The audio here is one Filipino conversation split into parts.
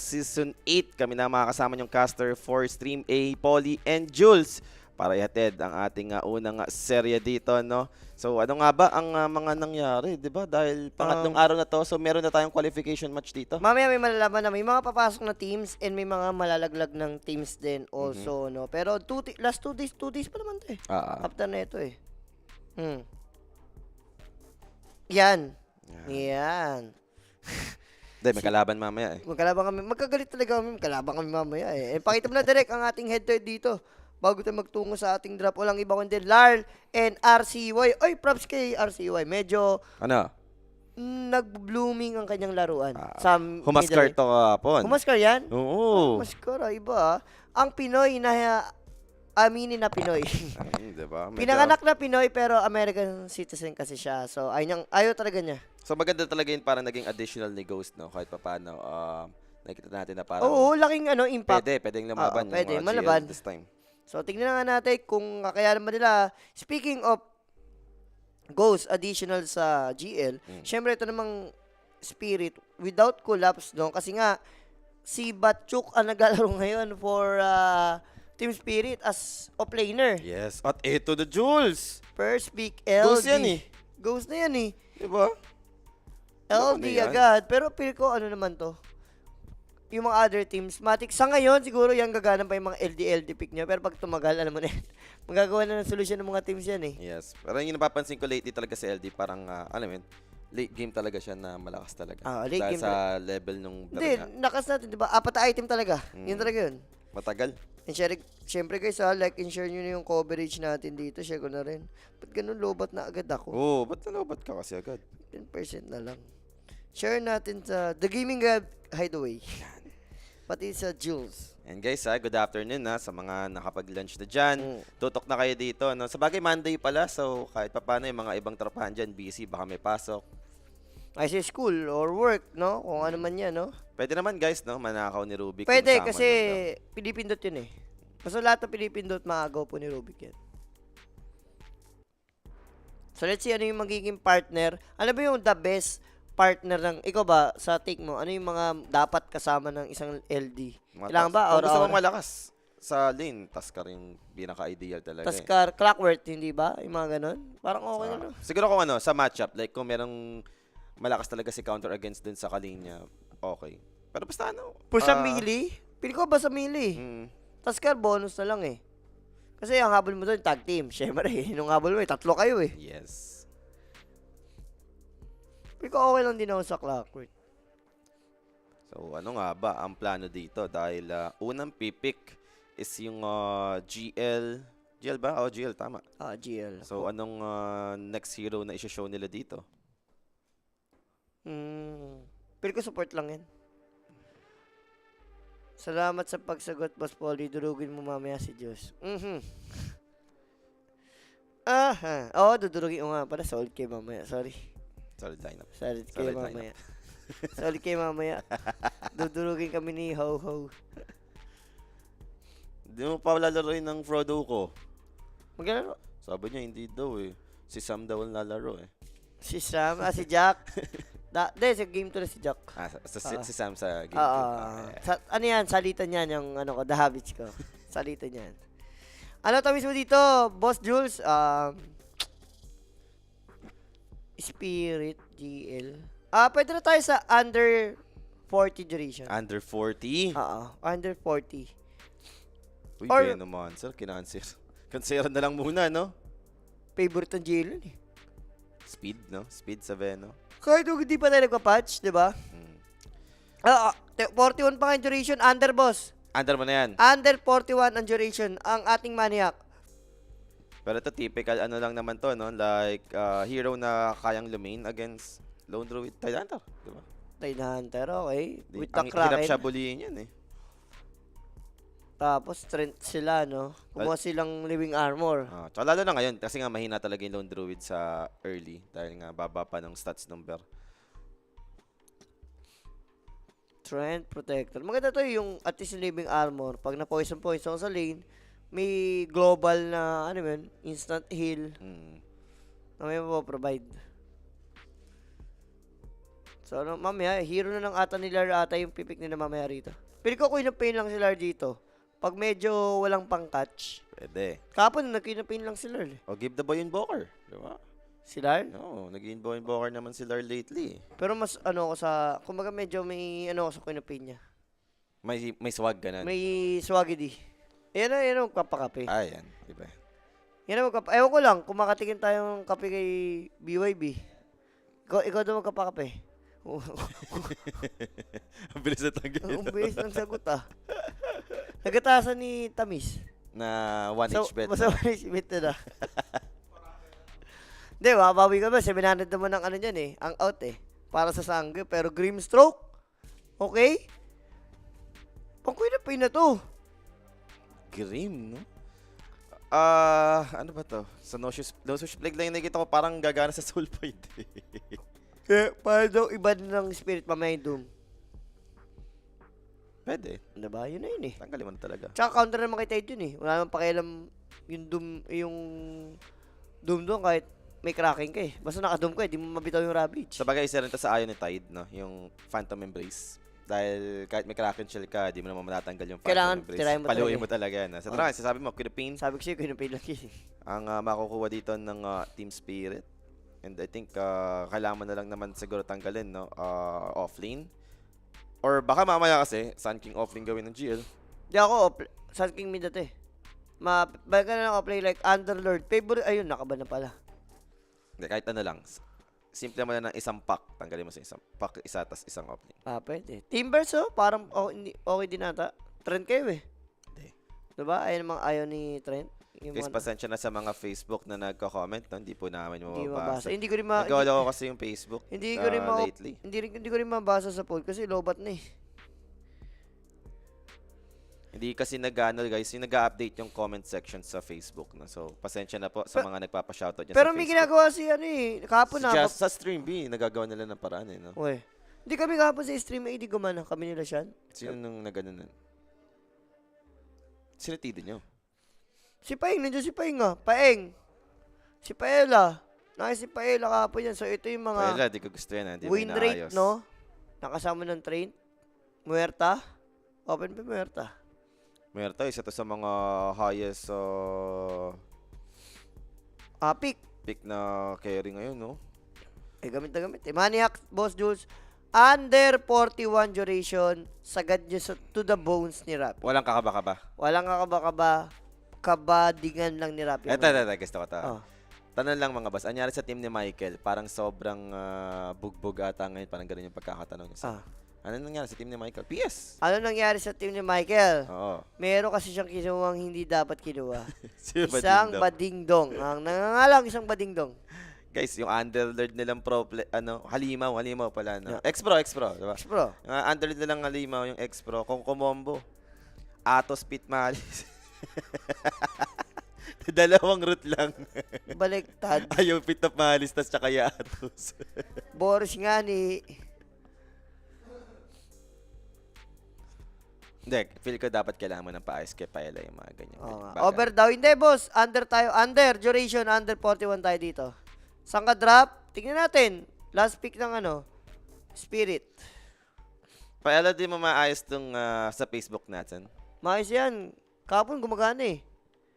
Season 8. Kami na makakasama yung caster for Stream A, Polly, and Jules para ihatid ang ating unang serye dito, no? So, ano nga ba ang mga nangyari, di ba? Dahil pangatlong araw na to, so meron na tayong qualification match dito. Mamaya may malalaman na may mga papasok na teams and may mga malalaglag ng teams din also, no? Pero last 2 days pa naman to eh. After na ito eh. Yan. Hindi, may kalaban mamaya eh. Magkagalit talaga kami, magkalaban kami mamaya eh. Pakita mo na direct ang ating head-to-head dito. Bago tayo magtungo sa ating drop, walang iba kundi Larl and RCY. Oy, props kay RCY. Medyo nag-blooming ang kanyang laruan. Sa Humaskar to kapon. Humaskar yan? Oo. Humaskar, iba. Ang Pinoy na aminin na Pinoy. Diba? Pinanganak na Pinoy pero American citizen kasi siya. So, ayaw talaga niya. So, maganda talaga yun parang naging additional ni Ghost, no? Kahit pa paano, nakikita natin na parang Oo, laking impact. pwedeng lumaban pwede, yung malaban. GL this time. So, tingnan nga natin kung kakayanan ba nila. Speaking of Ghost additional sa GL, syempre ito namang Spirit without collapse, no? Kasi nga, si Batchuk ang naglalaro ngayon for Team Spirit as offlaner. Yes. At ito the Jules. First pick, LD. Ghost yan eh. Ghost na yan eh. Diba? LD yan? agad. Pero feel ko, ano naman to? Yung mga other teams, Matic, sa ngayon, siguro yung gagana pa yung mga LD pick nyo. Pero pag tumagal, alam mo na yan. Magagawa na ng solusyon ng mga teams yan eh. Yes. Pero yung napapansin ko lately talaga sa LD, parang, alam mo yun, late game talaga siya na malakas talaga. Late dahil game sa level nung Hindi, nakas natin, di ba? 4 item talaga. Yun talaga yun. Matagal. And syempre guys, like and share nyo na yung coverage natin dito. Share ko na rin. Ba't ganun lobat na agad ako? Oo, ba't nalobat ka kasi agad? 10% na lang. Share natin sa The Gaming Gab Hideaway. Pati sa Jules. And guys, good afternoon sa mga nakapag-lunch na dyan. Tutok na kayo dito. No? Sa bagay, Monday pala. So, kahit pa paano yung mga ibang tropahan dyan, busy, baka may pasok. Ay, sa school or work, no? Kung ano man yan, no? Pwede naman guys, no? Manakaw ni Rubik. Pwede, kasi pinipindot yun eh. Basta lahat ng pinipindot, maagaw po ni Rubik yan. So, let's see ano yung magiging partner. Ano ba yung the best partner ng, ikaw ba, sa take mo, ano yung mga dapat kasama ng isang LD? Kailangan ba? Kung gusto mo malakas sa lane, Taskar yung pinaka-ideal talaga. Taskar, Clockworth, hindi ba? Yung mga ganun? Parang okay na, no? Siguro kung sa matchup, like kung merong malakas talaga si counter against dun sa kalinya, okay. Pero basta For sa melee? Pili ko ba sa melee? Taskar, bonus na lang eh. Kasi ang habol mo doon, tag team. Siyempre, nung habol mo, 3 kayo eh. Yes. Pili ko okay lang din ako sa Clockworth. So, ano nga ba ang plano dito? Dahil unang pipick is yung GL. GL ba? GL, tama. GL. So, anong next hero na isi-show nila dito? Pili ko support lang yan. Salamat sa pagsagot, Boss Polly. Durugin mo mamaya si Diyos. Dudurugin ko nga. Para solid kayo mamaya. Sorry. Solid lineup. Solid kayo mamaya. Solid kayo mamaya. Dudurugin kami ni Ho-Ho. Hindi mo pa lalaroin ng Frodo ko. Maglalaro? Sabi niya, hindi daw eh. Si Sam daw ang lalaro eh. Si Sam? Si Jack? Sa game 2 na si Jack. Si Sam sa game 2. Ano yan? Salitan yan yung The Habits ko. Salitan yan. Ano tamis mo dito, Boss Jules? Spirit, GL. Pwede na tayo sa under 40 duration. Under 40? Under 40. Uy, Venom Monster, kinansir. Kansera na lang muna, no? Favorite ng GL yun eh. Speed, no? Speed sa Venom. Kahit hindi pa tayo nagpa-patch, di ba? 41 pa nga yung duration, under boss. Under mo na yan. Under 41 ang duration, ang ating maniac. Pero ito typical ano lang naman to, no? Like hero na kayang lumain against Lone Druid Tidehunter, di ba? Tidehunter, okay. With the Ang Kraken. hirap siya bulihin yan eh. Tapos strength sila, no? Kumuha silang living armor. Tsaka lalo na ngayon, kasi nga mahina talaga yung Lone Druid sa early. Dahil nga baba pa ng stats number. Strength, protector. Maganda to yung at least yung living armor. Pag na-poison ako sa lane, may global na, instant heal. Na may mapaprovide. So, mamaya, hero na lang ata ni Lar ata yung pipik nila mamaya rito. Pero ko Queen of Pain lang si Lar dito. Pag medyo walang pang-catch. Pwede. Kapon, nag-Queen of Pain lang si Lar. O give the boy invoker. Di ba? Si Lar? No, nag-invoker naman si Lar lately. Pero mas ano ko sa, kumbaga medyo may ano ko sa Queen of Pain niya. May swag ganun. May swaggy. Yan ang magpapakape. Ah, yan. Diba? Yan ang magpapakape. Ewan ko lang, kung makatikim tayong kape kay BYB. Ikaw daw magkapakape. Ang bilis na tanggit. Ang bilis ng sagot Nagatasan ni Tamis. Na 1H bet. Basta 1H bet na. Hindi, mabawi ka ba? 700 naman ang ano dyan ang out para sa Sangge. Pero Grimstroke, okay? Pang Queen of Pain na to. Grim, no? Ano ba to? Sa No Shoes Plague lang yung nakikita ko parang gagana sa Soul Point. Kaya, para daw iba din ng spirit mamaya yung Doom. Pwede. Diba? Yun na yun Tanggalin mo na talaga. Tsaka counter naman kay Tide yun Wala naman pakialam yung Doom doon kahit may cracking ka Basta naka-Doom ka di mo mabitaw yung Ravage. Sabagay, isa rin to sa ayaw ni Tide, no? Yung Phantom Embrace. Dahil kahit may Kraken Shell ka, di mo naman matatanggal yung Phantom Kailangan Embrace. tirahin mo Paluin talaga mo talaga yan. Sa tara, sasabi mo, Queen of Pain, Sabi ko sa'yo, Queen of Pain lang yun ang makukuha dito ng Team Spirit. And I think kailangan mo na lang naman siguro tanggalin, no? Offlane. Or baka mamaya kasi, Sun King offlane gawin ng GL. Di ako, Sun King mid dati. Baka na lang play like Underlord. Favorite, ayun, nakaban na pala. Hindi, kahit ano lang. Simple mo na ng isang pack. Tanggalin mo sa isang pack, isa tas isang offlane. Pwede. Timbers, parang okay din ata. Trend kayo Hindi. Diba? Ayaw ni Trent. Yung Guys, mga- pasensya na sa mga Facebook na nagko-comment. No? Hindi po namin Hindi mababasa. mabasa. Hindi ko rin Nagawala ko kasi yung Facebook hindi ko rin lately. hindi ko rin mabasa sa poll kasi lobat na Hindi kasi nag-ano guys, yung nag-update yung comment section sa Facebook. No? So, pasensya na po sa mga nagpapa-shoutout dyan Pero sa may Facebook. ginagawa si kahapon na. Just sa stream B, nagagawa nila ng paraan no? Uy. Hindi kami kahapon sa stream di gumana kami nila siyan. Sino nung nagano nun? Sino tido nyo? Si Paeng, nandiyan si Paeng Paeng. Si Paella. Si Paella kahapon yan. So ito yung mga Paella, di ko gusto yan. Di mo win rate, inaayos. no? Nakasama ng train. Muerta. Open pa Muerta. Muerta, isa to sa mga highest Pick. pick na carry ngayon, no? Gamit na gamit. Maniac, Boss Jules. Under 41 duration. Sagad nyo to the bones ni Rappi. Walang kakaba-kaba. Walang kakaba-kaba. Kabadingan lang ni Rappi. Eto, gusto ko to. Oh. Tanong lang mga boss, anyari sa team ni Michael, parang sobrang bugbog ata ngayon, parang ganun yung pagkakatanong niya. Ano nangyari sa team ni Michael? PS! Ano nangyari sa team ni Michael? Oo. Meron kasi siyang kinuwang hindi dapat kinuha. Sino ba Isang ding dong? badingdong. Ang nangangalang isang badingdong. Guys, yung underlord nilang halimaw pala, no? Yeah. X-Pro, diba? Bro, Yung underlord nilang halimaw, yung X-Pro, kung kumombo, Atos Pit Malis. Dalawang route lang. baliktad. Ayaw Pit of Malis, tas tsaka yung Atos. Boris nga ni... Hindi, feel ko dapat kailangan mo ng paayos kay Paella yung mga ganyan. Baga. Over daw. Hindi, boss. Under tayo. Under. Duration. Under 41 tayo dito. Saan ka drop? Tingnan natin. Last pick ng Spirit. Paella, di mo maayos tong sa Facebook natin. Maayos yan. Kapon gumagana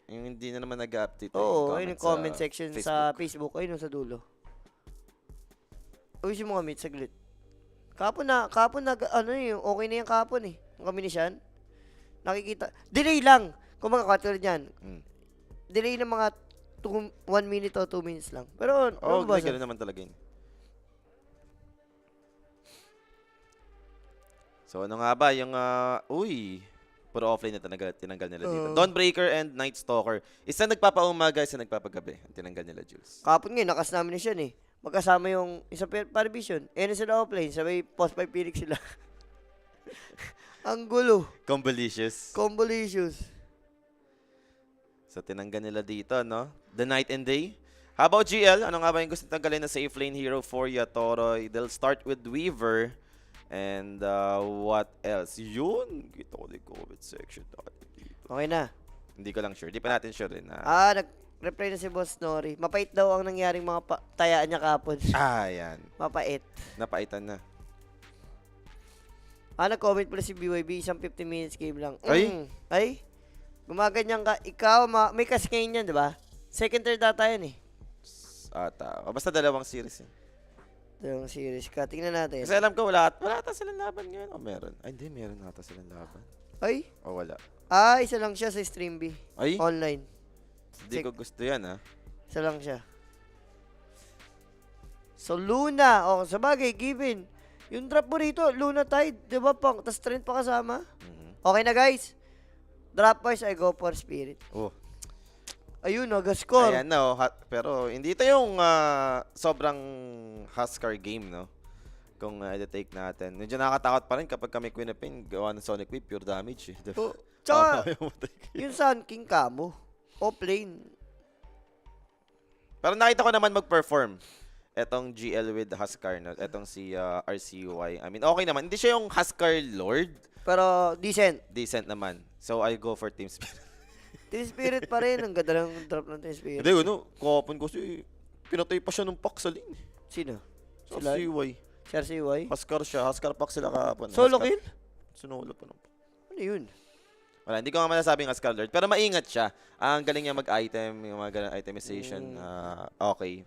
Yung hindi na naman nag-update. Oo, ayun yung comment sa section Facebook. sa Facebook. Ayun yung sa dulo. Uy, si mga meet, saglit. Kapon okay na yung kapon Ang kami ni Sean. Nakikita. Delay lang. Kung makakatulad yan. Delay ng mga 1 minute o 2 minutes lang. Pero, gano'n naman talaga yun. So, ano nga ba yung, puro offline na tinanggal nila dito. Dawnbreaker and Night Stalker. Isa nagpapaumaga, isa nagpapagabi. Ang tinanggal nila, Jules. Kapon ngayon, nakas namin ni Sean Magkasama yung isa parivision. Na sila offline. Sabay post 5 Phoenix sila. Ang gulo. Convolutious. So, tinanggal nila dito, no? The Night and Day. How about GL? Ano nga ba yung gusto tanggalin na safe lane hero for Yatoro? They'll start with Weaver. And what else? Yun. Kita ko yung comment section. Okay na. Hindi ko lang sure. Di pa natin sure rin. Nag-reply na si Boss Nori. Mapait daw ang nangyaring mga tayaan niya kapon. Yan. Mapait. Napaitan na. Nag-comment pala si BYB, isang 15 minutes game lang. Ay? Gumaganyan ka. Ikaw, may kasi ngayon yan, di ba? Second, third data yan eh. Ata. Basta dalawang series yan. Yung series ka. Tingnan natin. Kasi alam ko, wala ata silang laban ngayon. O meron? Ay, hindi. Meron ata silang laban. Ay? O wala. Isa lang siya sa Stream B. Ay? Online. Hindi ko gusto yan, ha? Isa lang siya. So, Luna. Sabagay, given. Yung drop mo rito, Luna Tide. Di ba, Pang? Tapos trend pa kasama. Okay na, guys. Drop wise, I go for Spirit. Oh. Ayun, nag-score. Ayan na, pero hindi ito yung sobrang Huskar game, no? Kung i-take natin. Medyo nakakatakot pa rin kapag kami Queen of Pain, gawa ng Sonic Wave, pure damage, eh. Diba? Tsaka, yung Sun King Camo, offlane. Pero nakita ko naman mag-perform etong GL with Huskar, no? Etong si RCUY. I mean, okay naman. Hindi siya yung Huskar Lord. Pero, decent. Decent naman. So, I go for Team Spirit. Team Spirit pa rin. Ang ganda ng drop ng Team Spirit. Hindi, kahapon kasi pinatay pa siya ng pack sa lane. Sino? Sa Sila? RCUY. Si RCY? Huskar siya. Huskar pack sila kahapon. Solo Huskar- kill? Sinolo pa ng Ano yun? Wala, hindi ko nga masasabing Huskar Lord. Pero maingat siya. Ang galing niya mag-item, yung mga ganang itemization, okay.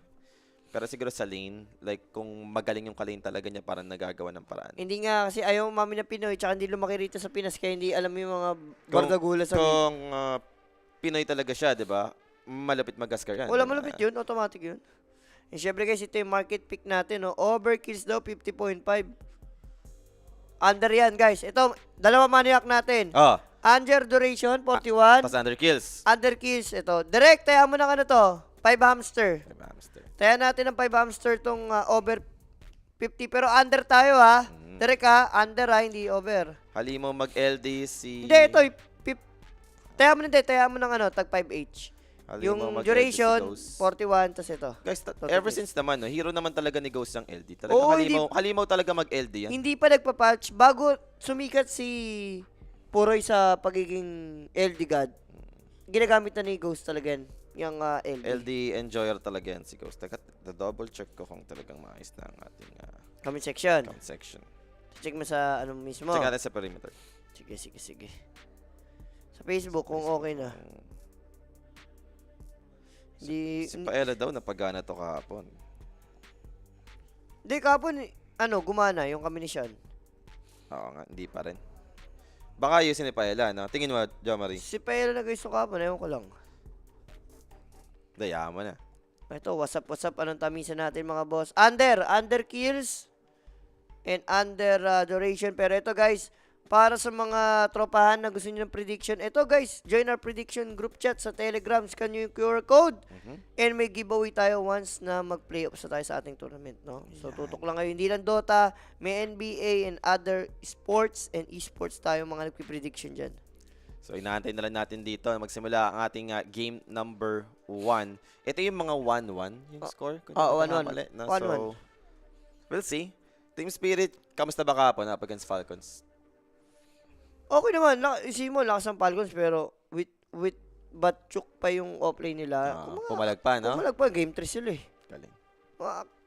Pero siguro sa lane, like kung magaling yung kalane talaga niya, parang nagagawa ng paraan. Hindi nga kasi ayaw mami na Pinoy tsaka hindi lumaki rito sa Pinas kaya hindi alam yung mga bargagula sa Kung Pinoy talaga siya, di ba? Malapit mag-Huskar yan. Wala malapit yun, automatic yun. And syempre guys, ito yung market pick natin, no? Overkills daw, 50.5. Under yan, guys. Ito, dalawa maniac natin. Oh, Under duration, 41. tas under kills. Under kills, ito. Direct, taya mo ng ano to? 5 hamster. Diba, hamster? Taya natin ng 5 hamster tong over 50. Pero under tayo, ha? Direct, ha? Under, ha? Hindi over. Hali mo mag-LD si... Hindi, ito. Taya mo ng ano, tag 5H. Hali mo Yung mag-LD duration, si Ghost. 41, tas ito. Guys, Total ever kills. since naman, no, hero naman talaga ni Ghost ang LD. Talaga Oo, halimaw talaga mag-LD yan. Hindi pa nagpa-patch. Bago sumikat si Puroy sa pagiging LD God, ginagamit na ni Ghost talaga yan. Yung LD. LD enjoyer talaga yan si Ghost. Teka, double check ko kung talagang maayos na ang ating Comment section. comment section. Check mo sa ano mismo. Check natin sa perimeter. Sige. Sa Facebook kung okay na. Si Paella daw, napagana to kahapon. Hindi, kapon, gumana yung kami ni Sean. Oo nga, hindi pa rin. Baka ayusin ni Paella, no? Tingin mo, Jomari. Si Paella na guys yung kapon, ewan ko lang. Daya mo na. Ito, what's up, anong tamisan natin mga boss? Under kills, and under duration. Pero ito guys, para sa mga tropahan na gusto nyo ng prediction, ito guys, join our prediction group chat sa Telegram. Scan nyo yung QR code. And may giveaway tayo once na mag-playoffs na tayo sa ating tournament, no? So, tutok lang kayo. Hindi lang Dota, may NBA and other sports and esports tayo mga nagpiprediction dyan. So, inaantay na lang natin dito. Magsimula ang ating game number 1. Ito yung mga 1-1, yung score. Kung hindi ko 1-1. makamali, no? 1-1. So, we'll see. Team Spirit, kamusta ba kahapon up against Falcons? Okay naman, isip mo, lakas ng Falcons, pero with Batchuk pa yung offlane nila. Pumalag pa, no? Pumalag pa, game 3 sila eh. Galing.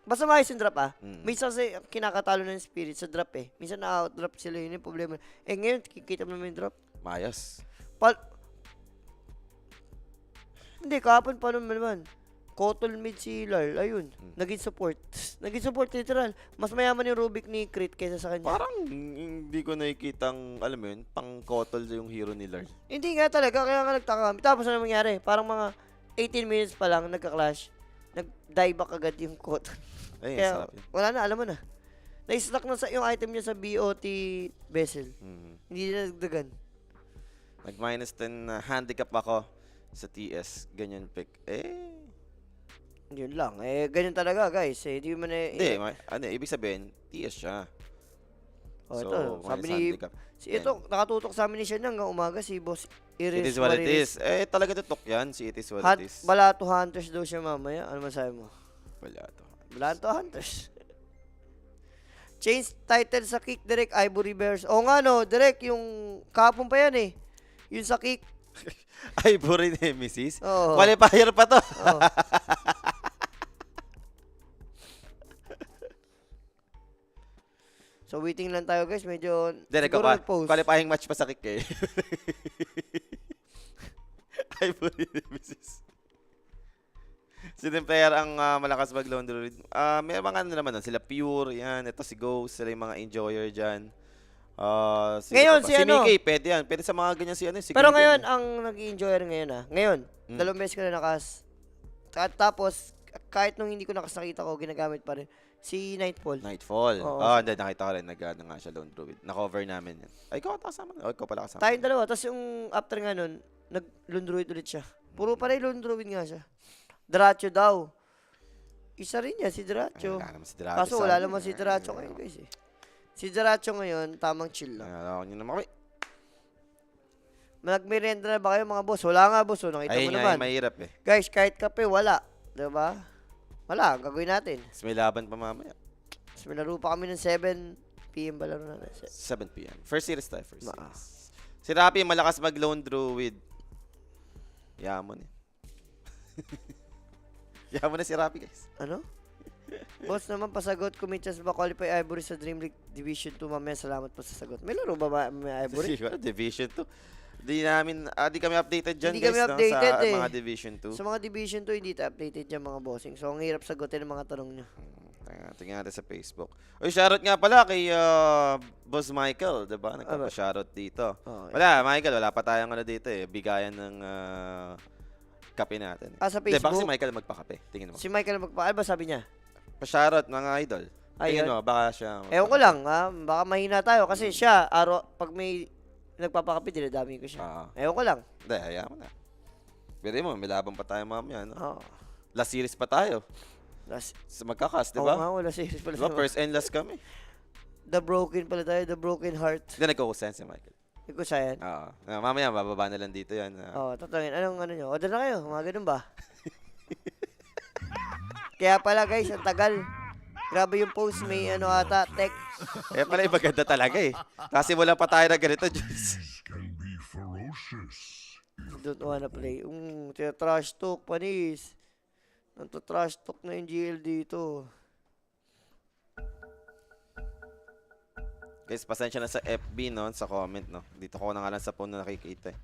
Basta maayos yung drop Mm. Minsan kasi kinakatalo ng Spirit sa drop eh. Minsan na-out-drop sila, yun yung problema. Ngayon, kikita mo naman yung drop. Mayos. Hindi, kahapon pa naman. Kotol mid si Lal, ayun. Naging support. Naging support literal. Mas mayaman yung Rubik ni Crit kaysa sa kanya. Parang hindi ko nakikitang, alam mo yun, pang-kotol yung hero ni Lard. Hindi nga talaga, kaya nga nagtaka kami. Tapos ano nangyari? Parang mga 18 minutes pa lang, nagka-clash. Nag-die back agad yung Kotol. Ay, Kaya sarap yun. wala na, alam mo na. Na-stuck na yung item niya sa BOT vessel. Hindi na nagdagan. Nag-minus 10 na handicap ako sa TS. Ganyan pick. Yun lang. Ganyan talaga, guys. Hindi mo na... Ibig sabihin, TS siya. Oh, So, ito. minus Sabi ni... handicap. Ito, nakatutok sa amin ni Sean hanggang umaga si Boss It Iris is what it is. Talaga tutok yan. Si it is what it is. Balato Hunters daw siya mamaya. Ano masabi mo? Balato. Balato Hunters. Change title sa kick, direct Ivory Bears. O nga no, direct yung kahapon pa yan eh. Yung sa kick. Ivory Nemesis? Oo. Qualifier pa to. Oh. So, waiting lang tayo guys. Medyo, Hindi, siguro nag-post. qualifying match pa sa kick eh. Ay, Bully Nemesis. Sino yung player ang malakas mag-lone druid? May mga ano naman nun. Sila Pure, yan. Ito si Ghost. Sila yung mga enjoyer dyan. Ngayon, si si ano? Mickey, pwede yan. Pwede sa mga ganyan si ano. Si Pero Gaben, ngayon, eh. ang nag-enjoyer ngayon Ngayon, dalawang beses ko na nakas. Tapos, kahit nung hindi ko nakasakita ko, ginagamit pa rin. Si Nightfall. Nightfall. Oo. Hindi. Nakita ko rin. Nag-ano nga siya lone druid. Na-cover namin yan. Ay, ikaw ata kasama. O, ikaw pala kasama. Tayong dalawa. Tapos yung after nga nun, nag-lone druid ulit siya. Puro pa rin lone druid nga siya. Dracho daw. Isa rin yan, si Dracho. Wala naman si Draco Kaso sa wala amin. naman si Dracho ngayon guys eh. Si Dracho ngayon, tamang chill lang. Ako nyo naman kami. Nagmerienda na ba kayo mga boss? Wala nga boss, nakita Ayun mo nga, naman. yung mahirap eh. Guys, kahit kape, wala. Diba? Wala, ang gagawin natin. Tapos may laban pa mamaya. Tapos may laro pa kami ng 7 PM ba laro natin? 7 p.m. First series tayo, first Ma- series. Si Rapi, malakas mag-lone druid. Yamon eh. Yamon na si Rapi, guys. Ano? Boss naman, pasagot, kumityas ba qualify Ivory sa Dream League Division 2 mamaya? Salamat po sa sagot. May laro ba may Ivory? Division 2. Di kami updated dyan, Hindi guys. kami updated sa eh. mga Division 2. Sa mga Division 2, hindi tayo updated dyan mga bossing. So, ang hirap sagutin ng mga tanong nyo. Tingnan natin sa Facebook. Uy, shoutout nga pala kay Boss Michael, diba? Nagpapa-shoutout dito. Oh, Wala, Michael, wala pa tayong ano dito eh. Bigayan ng kape natin. Sa Hindi, baka si Facebook, Michael magpakape. Tingin mo. si Michael magpa... Ano ba sabi niya? Pa-shoutout mga idol. Tingin Ayun. mo, baka siya... Ewan ko lang, ha? Baka mahina tayo. Kasi siya, pag may nagpapakape, dinadami ko siya. Ewan ko lang. Hindi, hayaan mo na. Pero mo, may laban pa tayo mamaya, no? Oo. Last series pa tayo. Magkakas, di Oo ba? nga, wala series pala. Diba? First and last kami. The Broken pala tayo, The Broken Heart. Hindi, nagkukusen si Michael. Ikaw sa yan? Oo. Mamaya, bababa na lang dito yan. Oo, tatangin. Anong ano nyo? Order na kayo, mga ganun ba? Kaya pala guys, ang tagal. Grabe yung post, may ano ata, tech. Pala yung maganda talaga eh. Kasi wala pa tayo na ganito, Diyos. Don't wanna play. Trash talk, panis. Trash talk na yung GL dito. Guys, pasensya na sa FB, no? Sa comment, no? Dito ko na nga lang sa phone na nakikita eh.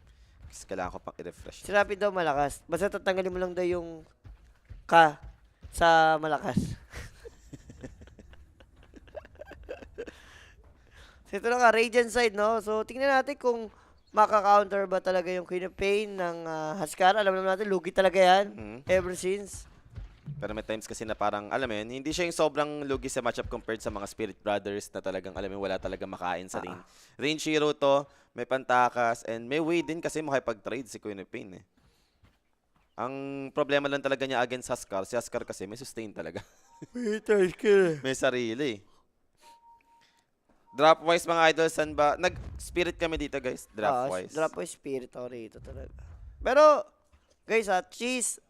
Kasi kailangan ko pang i-refresh. Si Rapid daw malakas. Basta tatanggalin mo lang daw yung ka sa malakas. So ito na nga, Radiant side, no? So tingnan natin kung maka-counter ba talaga yung Queen of Pain ng Huskar. Alam naman natin, lugi talaga yan. Ever since. Pero may times kasi na parang, alam mo yun, hindi siya yung sobrang lugi sa matchup compared sa mga Spirit Brothers na talagang, alam mo yun, wala talaga makain sa lane. Range hero to, may pantakas, and may way din kasi makipag-trade si Queen of Pain eh. Ang problema lang talaga niya against Huskar, si Huskar kasi may sustain talaga. May sarili. Dropwise mga idol, saan ba? Nag-spirit kami dito guys, dropwise. Dropwise spirit ako rito talaga. Pero, guys cheese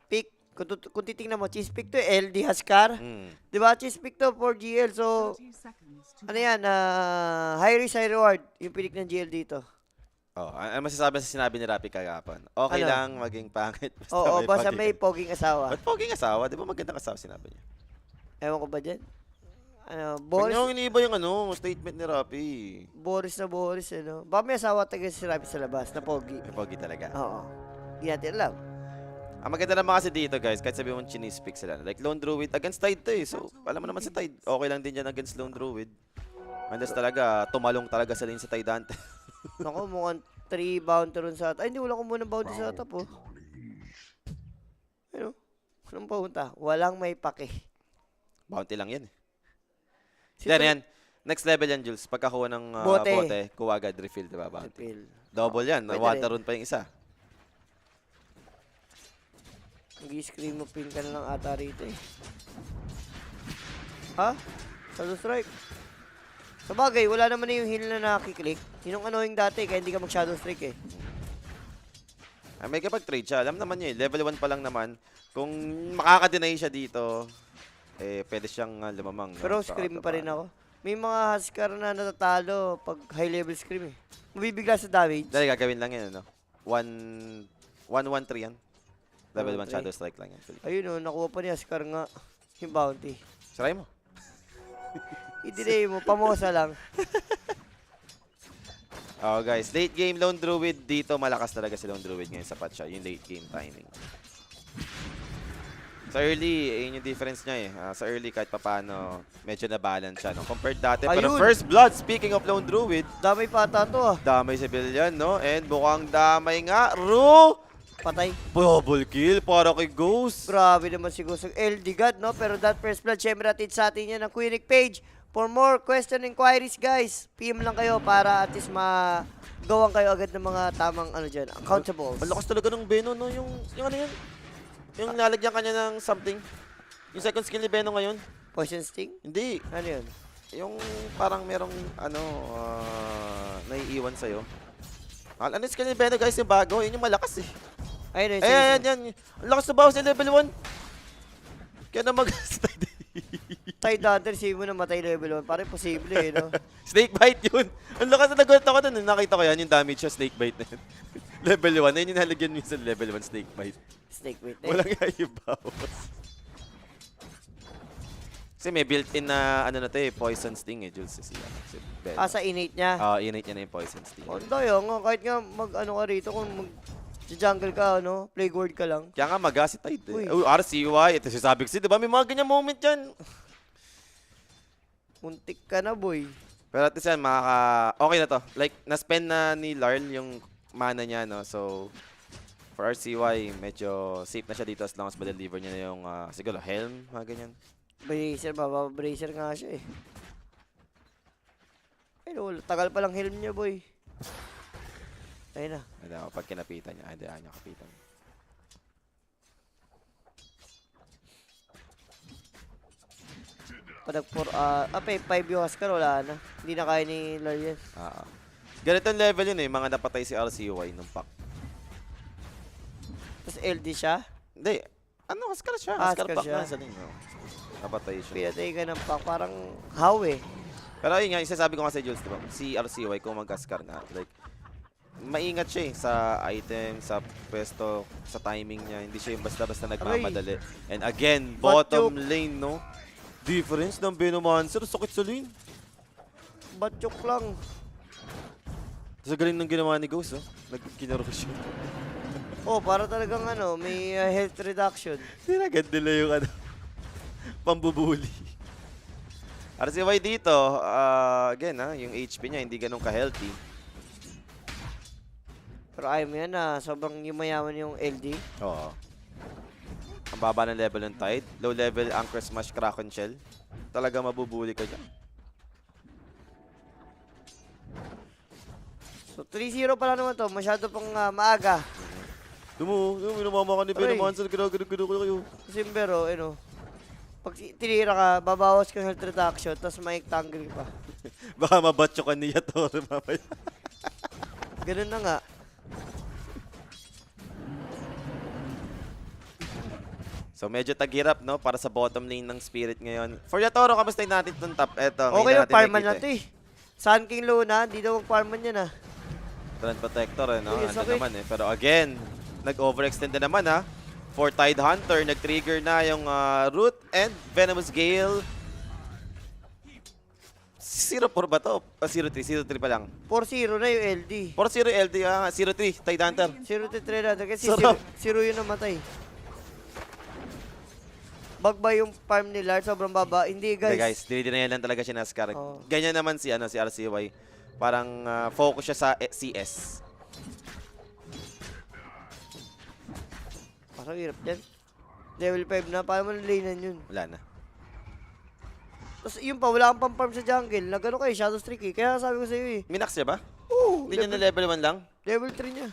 pick. Kung titingnan mo, cheese pick to LD Huskar. Diba? Cheese pick to for GL. So, ano yan? High risk, high reward. Yung pick ng GL dito. Ano masasabi sa sinabi ni Rapi kagapon? Okay Ano? lang maging pangit. Basta paging- may poging asawa. Ba't poging asawa? Di ba magandang asawa sinabi niya? Ewan ko ba dyan? Huwag Boris, niyo iniba yung statement ni Rapi. Boris, ano? Baka may asawa taga si Rapi sa labas na pogi. May pogi talaga. Oo. Hindi natin alam. Ang maganda naman kasi dito guys, kahit sabi mo Chinese pick sila. Like Lone Druid, against Tide to eh. So, alam mo naman sa Tide, okay lang din yan against Lone Druid. Unless talaga, tumalong talaga sa lane sa Tide Dante. Naku, mukhang 3 bounty ron sa Ay, hindi, wala ko muna bounty sa top, oh. Ano? Anong punta? Walang may pake. Bounty lang yan eh. Si Yan. Next level yan, Jules. Pagkakuha ng bote, kuha agad, refill, diba? Bounty. Refill. Double yan. Pwede Water rin. rune pa yung isa. Nag-scream mo pin ka na lang ata rito eh. Ha? Shadow Strike. Sa bagay, wala naman na yung heal na nakiklik. Yun yung annoying dati, kaya hindi ka mag-Shadow Strike eh. May kapag-trade siya. Alam naman niya eh. Level 1 pa lang naman. Kung makaka-deny siya dito, pwede siyang lumamang. Pero scream pa rin ako. May mga Huskar na natatalo pag high level scream eh. Mabibigla sa damage. Dali, gagawin lang yan, ano? 1-1-3 yan. Level 1 1-1-3. Shadow Strike lang yan. Ayun oh, nakuha pa ni Huskar nga yung bounty. Try mo. I-delay mo, pamosa lang. Oh guys, late game Lone Druid dito, malakas talaga si Lone Druid ngayon sa patch, yung late game timing. Sa early, yun yung difference niya eh. Sa early kahit papaano, medyo na-balance siya, no? Compared dati. Pero Ayun. first blood, speaking of Lone Druid, Damay pa ata to ah. damay si Billion, no? And mukhang damay nga. Ru! Patay. Double kill para kay Ghost. Grabe naman si Gusog. LD God, no? Pero that first blood, syempre natin sa atin yan ng Quinic page. For more question inquiries, guys, PM lang kayo para at least magawan kayo agad ng mga tamang ano dyan, accountables. Ang lakas talaga ng Beno, no? Yung ano yan? Yung lalagyan kanya ng something. Yung second skill ni Beno ngayon. Poison Sting? Hindi. Ano yun? Yung parang merong ano, naiiwan sa'yo. Ano yung skill ni Beno guys, yung bago, yun yung malakas eh. Ayun, ayun, Ayan, yan. Ang lakas na bawas sa level 1. Kaya na Tide Hunter, sige mo na matay level 1. Parang posible eh, no? Snake bite yun. Ang lakas na nagulat ako dun. Nakita ko yan, yung damage siya, snake bite na yun. Level 1, ayun yung nalagyan minsan level 1 snake bite. Snake bait na Walang ibawas. Kasi may built-in na ano na to eh, poison sting eh, Jules. Si Ben. sa innate niya. Innate niya na yung poison sting. Oh, tayo nga, kahit nga mag-ano ka rito, kung jungle ka, ano, plague ward ka lang. Kaya nga maga si Tide Uy. eh. RCY, ito si Sabi ko, di ba? May mga ganyan moment yan. Muntik ka na, boy. Pero at least yan, okay na to. Like, na-spend na ni Larl yung mana niya, no? So, for RCY, medyo safe na siya dito as long as ma-deliver niya na yung, siguro, helm, mga ganyan. Bracer, bracer nga siya eh. Ayun, tagal pa lang helm niya, boy. Ayun na. Ano, pag kinapitan niya, hindi niya kapitan. Pag 5 yung Huskar, wala na. Hindi na kaya ni Lal yan. Ganitong level yun eh, mga napatay si RCY nung pack. Tapos LD siya. Hindi, ano, Huskar siya. Huskar Huskar pack siya. na sa linyo. Napatay siya. Pinatay ka ng pack, parang how eh. Pero yun nga, isasabi ko nga sa Jules, diba? Si RCY, kung mag-Huskar na, like, maingat siya eh, sa item, sa pwesto, sa timing niya. Hindi siya yung basta-basta nagmamadali. And again, bottom lane, no? Difference ng Venomancer, sakit sa lane. Batyok lang. Sa galing ng ginawa ni Ghost, oh. Nagkinaro siya. Oh, para talagang ano, may health reduction. Sinagad nila yung ano, pambubuli. RCY dito, again yung HP niya hindi ganun ka-healthy. Pero ayaw mo yan na sobrang yumayaman yung LD. Oo. Ang baba ng level ng Tide. Low level Anchor Smash Kraken Shell. Talaga mabubuli ka dyan. So 3-0 pala naman to, masyado pang maaga. Minumama ka ni Venomancer, ginagano kayo. Simbero, ano, pag tinira ka, babawas ka ng health reduction, tapos maik tangle pa. Baka mabatcho ka niya to. Mamaya. Ganun na nga. So medyo tagirap no para sa bottom lane ng Spirit ngayon. For Yatoro, kamusta natin itong top? Eto, Okay ngayon lang, farman nakikita na to eh. Sun King Luna, hindi daw mag-farman yan ah. Trend Protector no? Uy, Ando sakit. naman eh. Pero again, nag-overextend na naman ha. For Tide Hunter, nag-trigger na yung Root and Venomous Gale. 0-4 ba to? 0-3, 0-3 pa lang. 4-0 na yung LD. 4-0 LD, 0-3, Tide Hunter. 0-3 na, kasi Sarap. 0 yung namatay. Bagba yung farm ni Lars, sobrang baba. Hindi Hindi guys. guys, dinidinayan lang talaga siya NASCAR. Oo. Ganyan naman si RCY. Parang focus siya sa CS. Parang hirap yan. Level 5 na, paano mo nalanan yun? Wala na. Tapos yun pa, wala kang pang-farm sa jungle. Nagano kayo, Shadow Streak eh. Kaya sabi ko sa'yo eh. Minax niya ba? Oo, Hindi niya na level 1 lang? level 3 niya.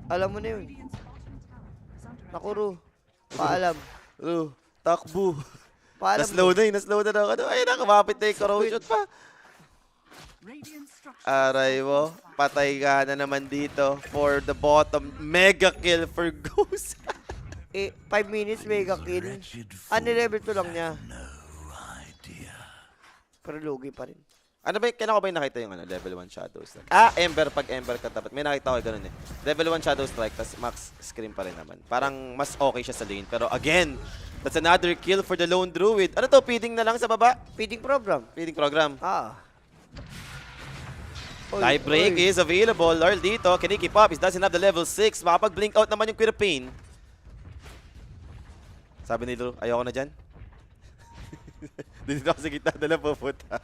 Alam mo na yun. Nakuro. Paalam. Takbo. Paalam. Na-slow na eh. Na-slow na ako. Ay, nakamapit na yung corrosion pa. Aray mo. Patay ka na naman dito for the bottom. Mega kill for Ghost. 5 minutes, mega kill. Level 2 lang niya. Pero lugi pa rin. Ano ba, kailan ko ba yung nakita yung level 1 Shadow Strike? Ember, pag Ember ka dapat. May nakita ko ganun eh. Level 1 Shadow Strike, tas max scream pa rin naman. Parang mas okay siya sa lane. Pero again, That's another kill for the Lone Druid. Ano to? Feeding na lang sa baba? Feeding program. Feeding program. Ah. Live break is available. Larl dito. Can he keep up? He doesn't have the level 6. Makapag-blink out naman yung Queen of Pain. Sabi ni Lulu, ayoko na dyan. Dito ako sa gitna na lang pupunta.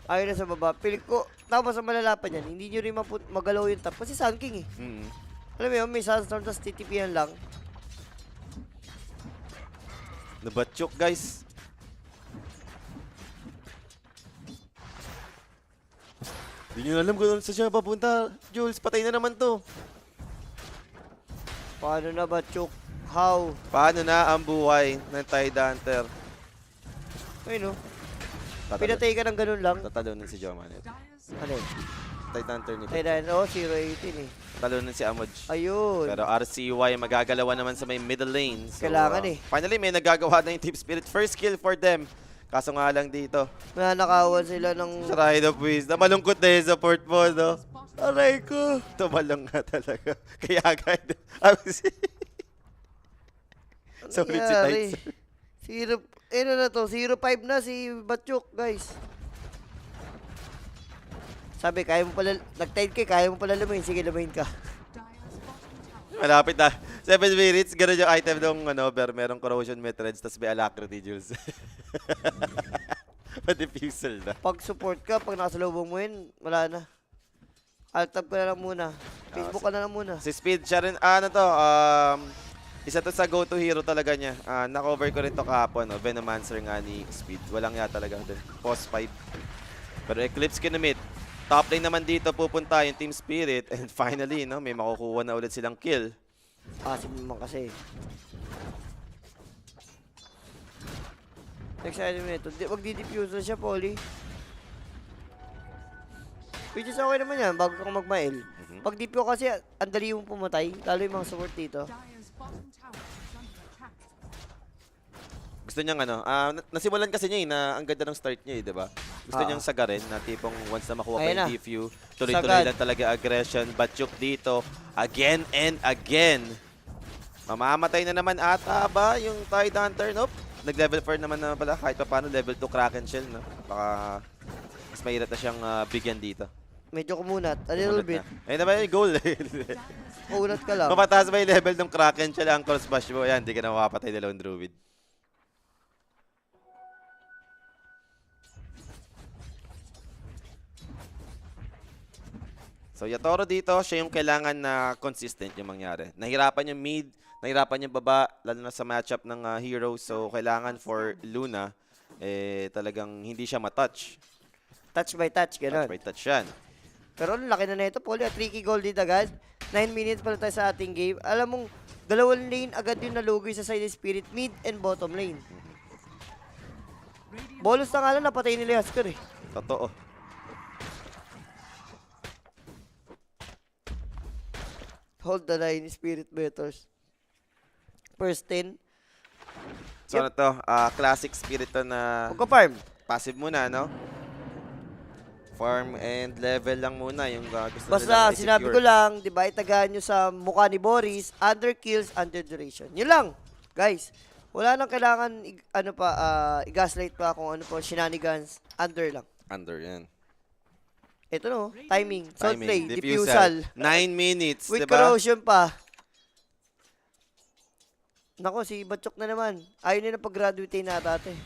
Ayaw na sa baba. Piling ko, tapos sa malalapan yan, hindi nyo rin magalaw yung top. Kasi Sun King eh. Alam mo yun, may Sunstorm, tapos TTP-an lang. Nabatsyok, guys. Hindi nyo alam kung saan siya papunta. Jules, patay na naman to. Paano na ba, Chuk? How? Paano na ang buhay ng Tide Hunter? Ayun no. Pinatay ka ng ganun lang. Tatalunin si Joman. Ano yun? Tide Hunter nito. Ay, 0-18 eh. Tatalunin si Amoj. Ayun. Pero RCY magagalawan naman sa may middle lane. So, Kailangan eh. Finally, may nagagawa na yung Team Spirit. First kill for them. Kaso nga lang dito. Nanakawan sila ng... Try the quiz. Malungkot na yung support mo, no? Aray ko. Tumalong nga talaga. Kaya agad. Sorry si Tides. Ano na to? 0-5 na si Batchuk, guys. Sabi, kaya mo pala... Nag-tide ka, kaya mo pala lumayin. Sige, lumayin ka. Malapit na. 7 minutes. Ganun yung item nung pero merong corrosion metreds tapos may alacrity, Jules. Pa-diffusal na. Pag support ka, pag nakasalubong mo yun, wala na. Alt-tab ka na lang muna. Facebook ka na lang muna. Si Speed siya rin, isa to sa go-to hero talaga niya. Na-cover ko rin to kahapon, Venomancer nga ni Speed. Walang ya talaga din. Post 5. Pero Eclipse kinamit. Top lane naman dito pupunta yung Team Spirit. And finally, may makukuha na ulit silang kill. Asim naman kasi. Next item nito. Wag di-diffuser siya, Polly. Which is okay naman yan, bago ka magmail. Pag DPO kasi, ang dali yung pumatay. Lalo yung mga support dito. Gusto niyang nasimulan kasi niya na ang ganda ng start niya di ba? Gusto niyang sagarin na tipong once na makuha pa yung DPU, tuloy-tuloy lang talaga aggression. Batchuk dito, again and again. Mamamatay na naman ata ba yung Tide Hunter? Nope. Nag-level 4 naman na pala, kahit pa paano, level 2 Kraken Shell, no? Baka mas mahirap na siyang bigyan dito. Medyo kumunat, a little bit. Ayun naman yung goal. Kumunat ka lang. Mapataas ba yung level ng Kraken Shell ang cross bash mo? Yan, hindi ka na makapatay na Lone Druid. So Yatoro dito, siya yung kailangan na consistent yung mangyari. Nahirapan yung mid, nahirapan yung baba, lalo na sa matchup ng heroes. So kailangan for Luna, talagang hindi siya matouch. Touch by touch, gano'n. Touch by touch yan. Pero ang laki na nito, Polly. Tricky goal din agad. 9 minutes pa lang tayo sa ating game. Alam mong, dalawang lane agad yung nalugoy sa side spirit, mid and bottom lane. Bonus na nga lang, napatay nila yung Husker eh. Totoo. Hold the line, Spirit Betters. First 10. So ano to, classic spirit to na Magka-farm. passive muna, no? Farm and level lang muna yung gusto Basta, nilang sinabi ko lang, di ba, itagaan nyo sa mukha ni Boris, under kills, under duration. Yun lang, guys. Wala nang kailangan, i-gaslight pa kung ano po, shenanigans, under lang. Under, yan. Ito no, timing, soul play, diffusal. diffusal. 9 minutes, With diba? corrosion pa. Nako, si Batchuk na naman. Ayaw nila pag-graduate na ate.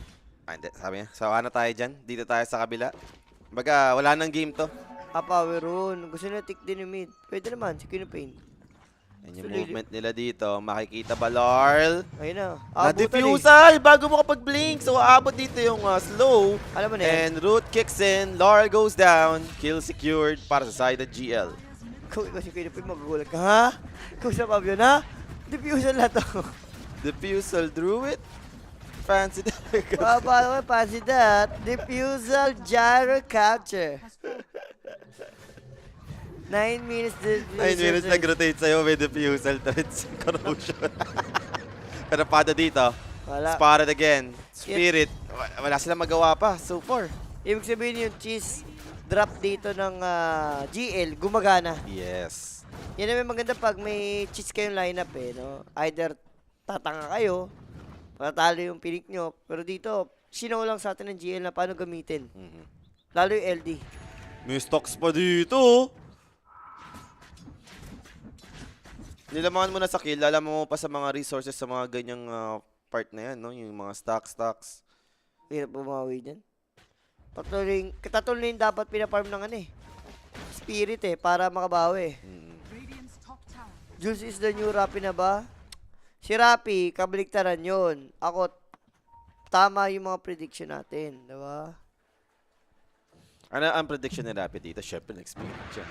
Hindi, sabi niya, sawa na tayo dyan. Dito tayo sa kabila. Baga, wala nang game to. Power rune. Gusto nila tick din yung mid. Pwede naman, si Queen of Pain. Yan yung movement nila dito. Makikita ba, Larl? Ayun na. Na-diffusal! Bago mo kapag-blink. So, aabot dito yung slow. Alam mo na yan. And Root kicks in. Larl goes down. Kill secured para sa side ng GL. Kung ikaw si Queen of Pain, magugulat ka. Ha? Kung sa Pablo na? Diffusion na to. Diffusal Druid? Fancy Paano fancy that? Diffusal gyro capture. 9 minutes diffusal. 9 minutes nag-rotate sa'yo with diffusal threads corrosion. Pero pada dito. Wala. Spotted again. Spirit. Wala silang magawa pa so far. Ibig sabihin yung cheese drop dito ng GL, gumagana. Yes. Yan naman maganda pag may cheese kayong lineup no? Either tatanga kayo Patalo yung pinik nyo. Pero dito, sinaw lang sa atin ng GL na paano gamitin. Mhm. Lalo yung LD. May stocks pa dito. Nilamangan mo na sa kill, alam mo pa sa mga resources sa mga ganyang part na yan, no? Yung mga stocks. Hirap bumawi dyan. Katatuloy yung dapat pinaparm ng ano eh. Spirit eh, para makabawi. Mm. Jules is the new Rappi na ba? Si Rappi, kabaliktaran yun. Ako, tama yung mga prediction natin, diba? Ano ang prediction ni Rapid dito? Siyempre, experience siya.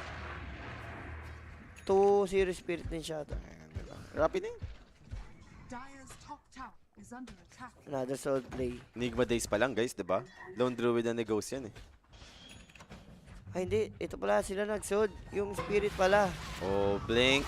2-0 Spirit din siya. Ayan, diba? Rapid na yun. Dire's top tower is under attack. Another solid play. Enigma Days pa lang, guys, diba? Lone Druid na negos yan, eh. Ay hindi, ito pala sila nagsod. Yung Spirit pala. Oh, Blink.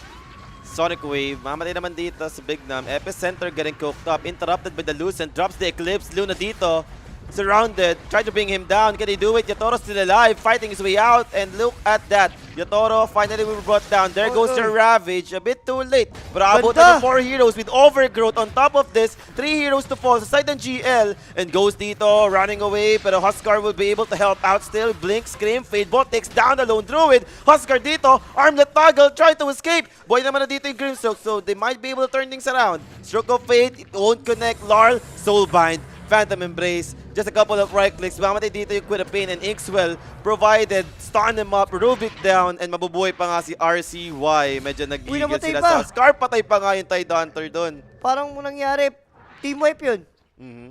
Sonic Wave. Mamatay naman dito sa Big Nam. Epicenter getting cooked up. Interrupted by the Lucent. Drops the Eclipse. Luna dito. Surrounded. Try to bring him down. Can he do it? Yatoro still alive. Fighting his way out. And look at that. Yatoro finally will be brought down. There goes the Ravage. A bit too late. Bravo to the 4 heroes with Overgrowth. On top of this, 3 heroes to fall sa side ng GL. And goes dito. Running away. Pero Huskar will be able to help out still. Blink, Scream. Fadebot takes down the Lone Druid. Huskar dito. Armlet Toggle. Try to escape. Boy naman na dito yung Grimstroke. So they might be able to turn things around. Stroke of Fate. It won't connect. Larl. Soulbind. Phantom Embrace, just a couple of right clicks. Mamatay dito yung Quid of Pain and Inkswell provided, stun him up, Rubik down, and mabubuhay pa nga si RCY. Medyo nagigil namatay sila pa. sa Scar, patay pa nga yung Tide Hunter doon. Parang nangyari, team wipe yun. Mhm.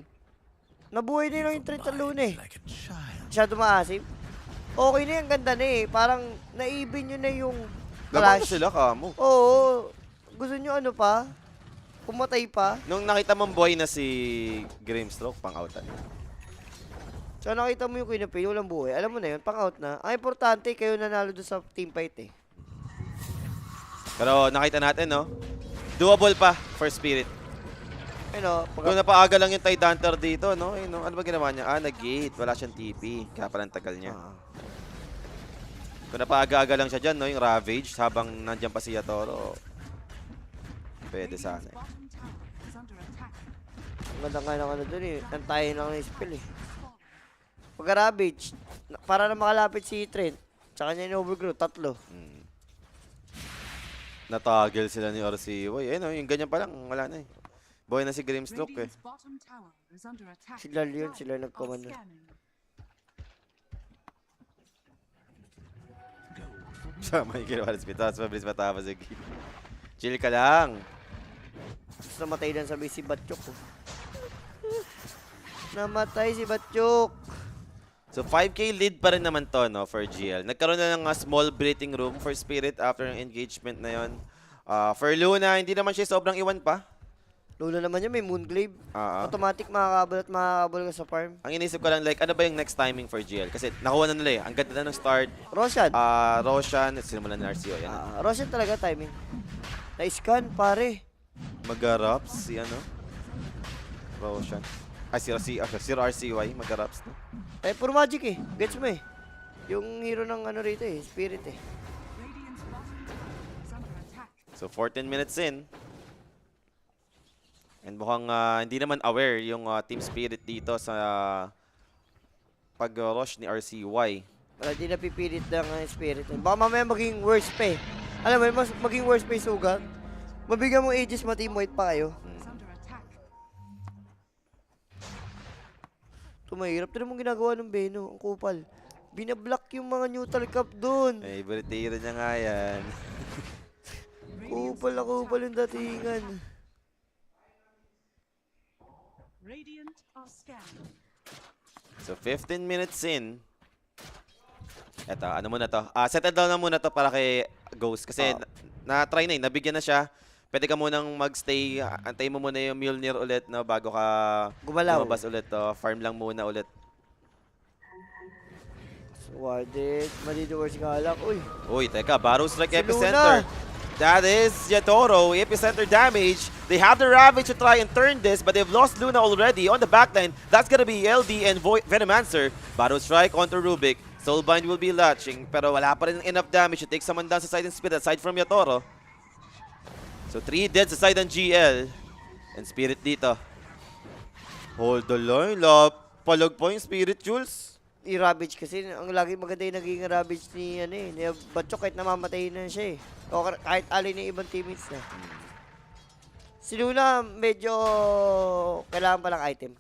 Nabuhay na lang yung Trent Luna eh. Masyado maasim. Okay na yan, ganda na eh. Parang naibin nyo na yung Laban na flash. sila, kamo. Oo. Gusto nyo ano pa? Pumatay pa? Nung nakita mong buhay na si Grimstroke, pang-outan. So nakita mo yung Queen of Pain, walang buhay. Alam mo na yun, pang-out na. Ang importante, kayo nanalo doon sa team fight eh. Pero nakita natin, no? Doable pa for Spirit. Ano, Kung napaaga lang yung Tide Hunter dito, no? Eh, no? Ano ba ginawa niya? Nag-gate. Wala siyang TP. Kaya pala ang tagal niya. Kung napaaga-aga lang siya dyan, no? Yung Ravage, habang nandyan pa si Yatoro, pwede sana. Radiant's bottom tower is under attack. Ang ganda nga ng ano dun eh. Tantayin lang ng spell eh. Pagka-Ravage, para na makalapit si Trent, tsaka niya yung Overgrowth, 3. Natagil sila ni RCY. Eh, no? Yung ganyan pa lang, wala na eh. Buhay na si Grimstroke eh. Radiant's bottom tower is under attack. Sila yun, sila Are nag-command. scanning. Sama yung ginawa ng Spitas. Mabilis matapos yung game. Chill ka lang. Tapos namatay lang sabi si Batchok. Oh. Namatay si Batchok. So 5k lead pa rin naman to, no, for GL. Nagkaroon na ng small breathing room for Spirit after ng engagement na yon. For Luna, hindi naman siya sobrang iwan pa. Luna naman yun, may Moonglaive. Ah. Automatic makakabal at makakabal ka sa farm. Ang inisip ko lang, like, ano ba yung next timing for GL? Kasi nakuha na nila eh. Ang ganda na ng start. Roshan. Roshan, sinimulan ng RCO. Yan. Roshan talaga timing. Na-scan, pare. Mag-raps si ano? Roshan. Si RCY, mag-raps na. Eh, puro magic eh. Gets mo eh. Yung hero ng ano rito eh, spirit eh. Radiant's bottom tower is under attack. So 14 minutes in. And mukhang hindi naman aware yung Team Spirit dito sa pag-rush ni RCY. Wala, di napipilit ng spirit. Baka mamaya maging worst pa eh. Alam mo, mas maging worst pa yung sugat. Mabigyan mo ages, ma-team white pa kayo. Is under attack. Tumahirap. Ito naman ginagawa ng Beno, ang kupal. Binablock yung mga neutral cup dun. Favorite hero niya nga yan. Kupal na kupal yung datingan. Radiant are scanning. So 15 minutes in. Eto, ano muna to? Settle down na muna to para kay Ghost. Kasi na-try na eh, nabigyan na siya. Pwede ka munang magstay, antay mo muna yung Mjolnir ulit no, bago ka Gumalaw. lumabas ulit. Farm lang muna ulit. Warded, malidoors galak. Uy, Uy, teka, Barrow Strike Si Epicenter. Luna. That is Yatoro, Epicenter damage. They have the Ravage to try and turn this, but they've lost Luna already on the backline. That's gonna be LD and Venomancer. Barrow Strike onto Rubik. Soulbind will be latching, pero wala pa rin enough damage to take someone down sa side and Spirit, aside from Yatoro. So 3 dead sa side ng GL. And Spirit dito. Hold the line. Palag po yung Spirit, Jules. I-Ravage kasi, ang lagi maganda yung naging Ravage ni, ni Batchok kahit namamatay na siya eh. O kahit alin ng ibang teammates na. Si Luna, medyo kailangan palang item.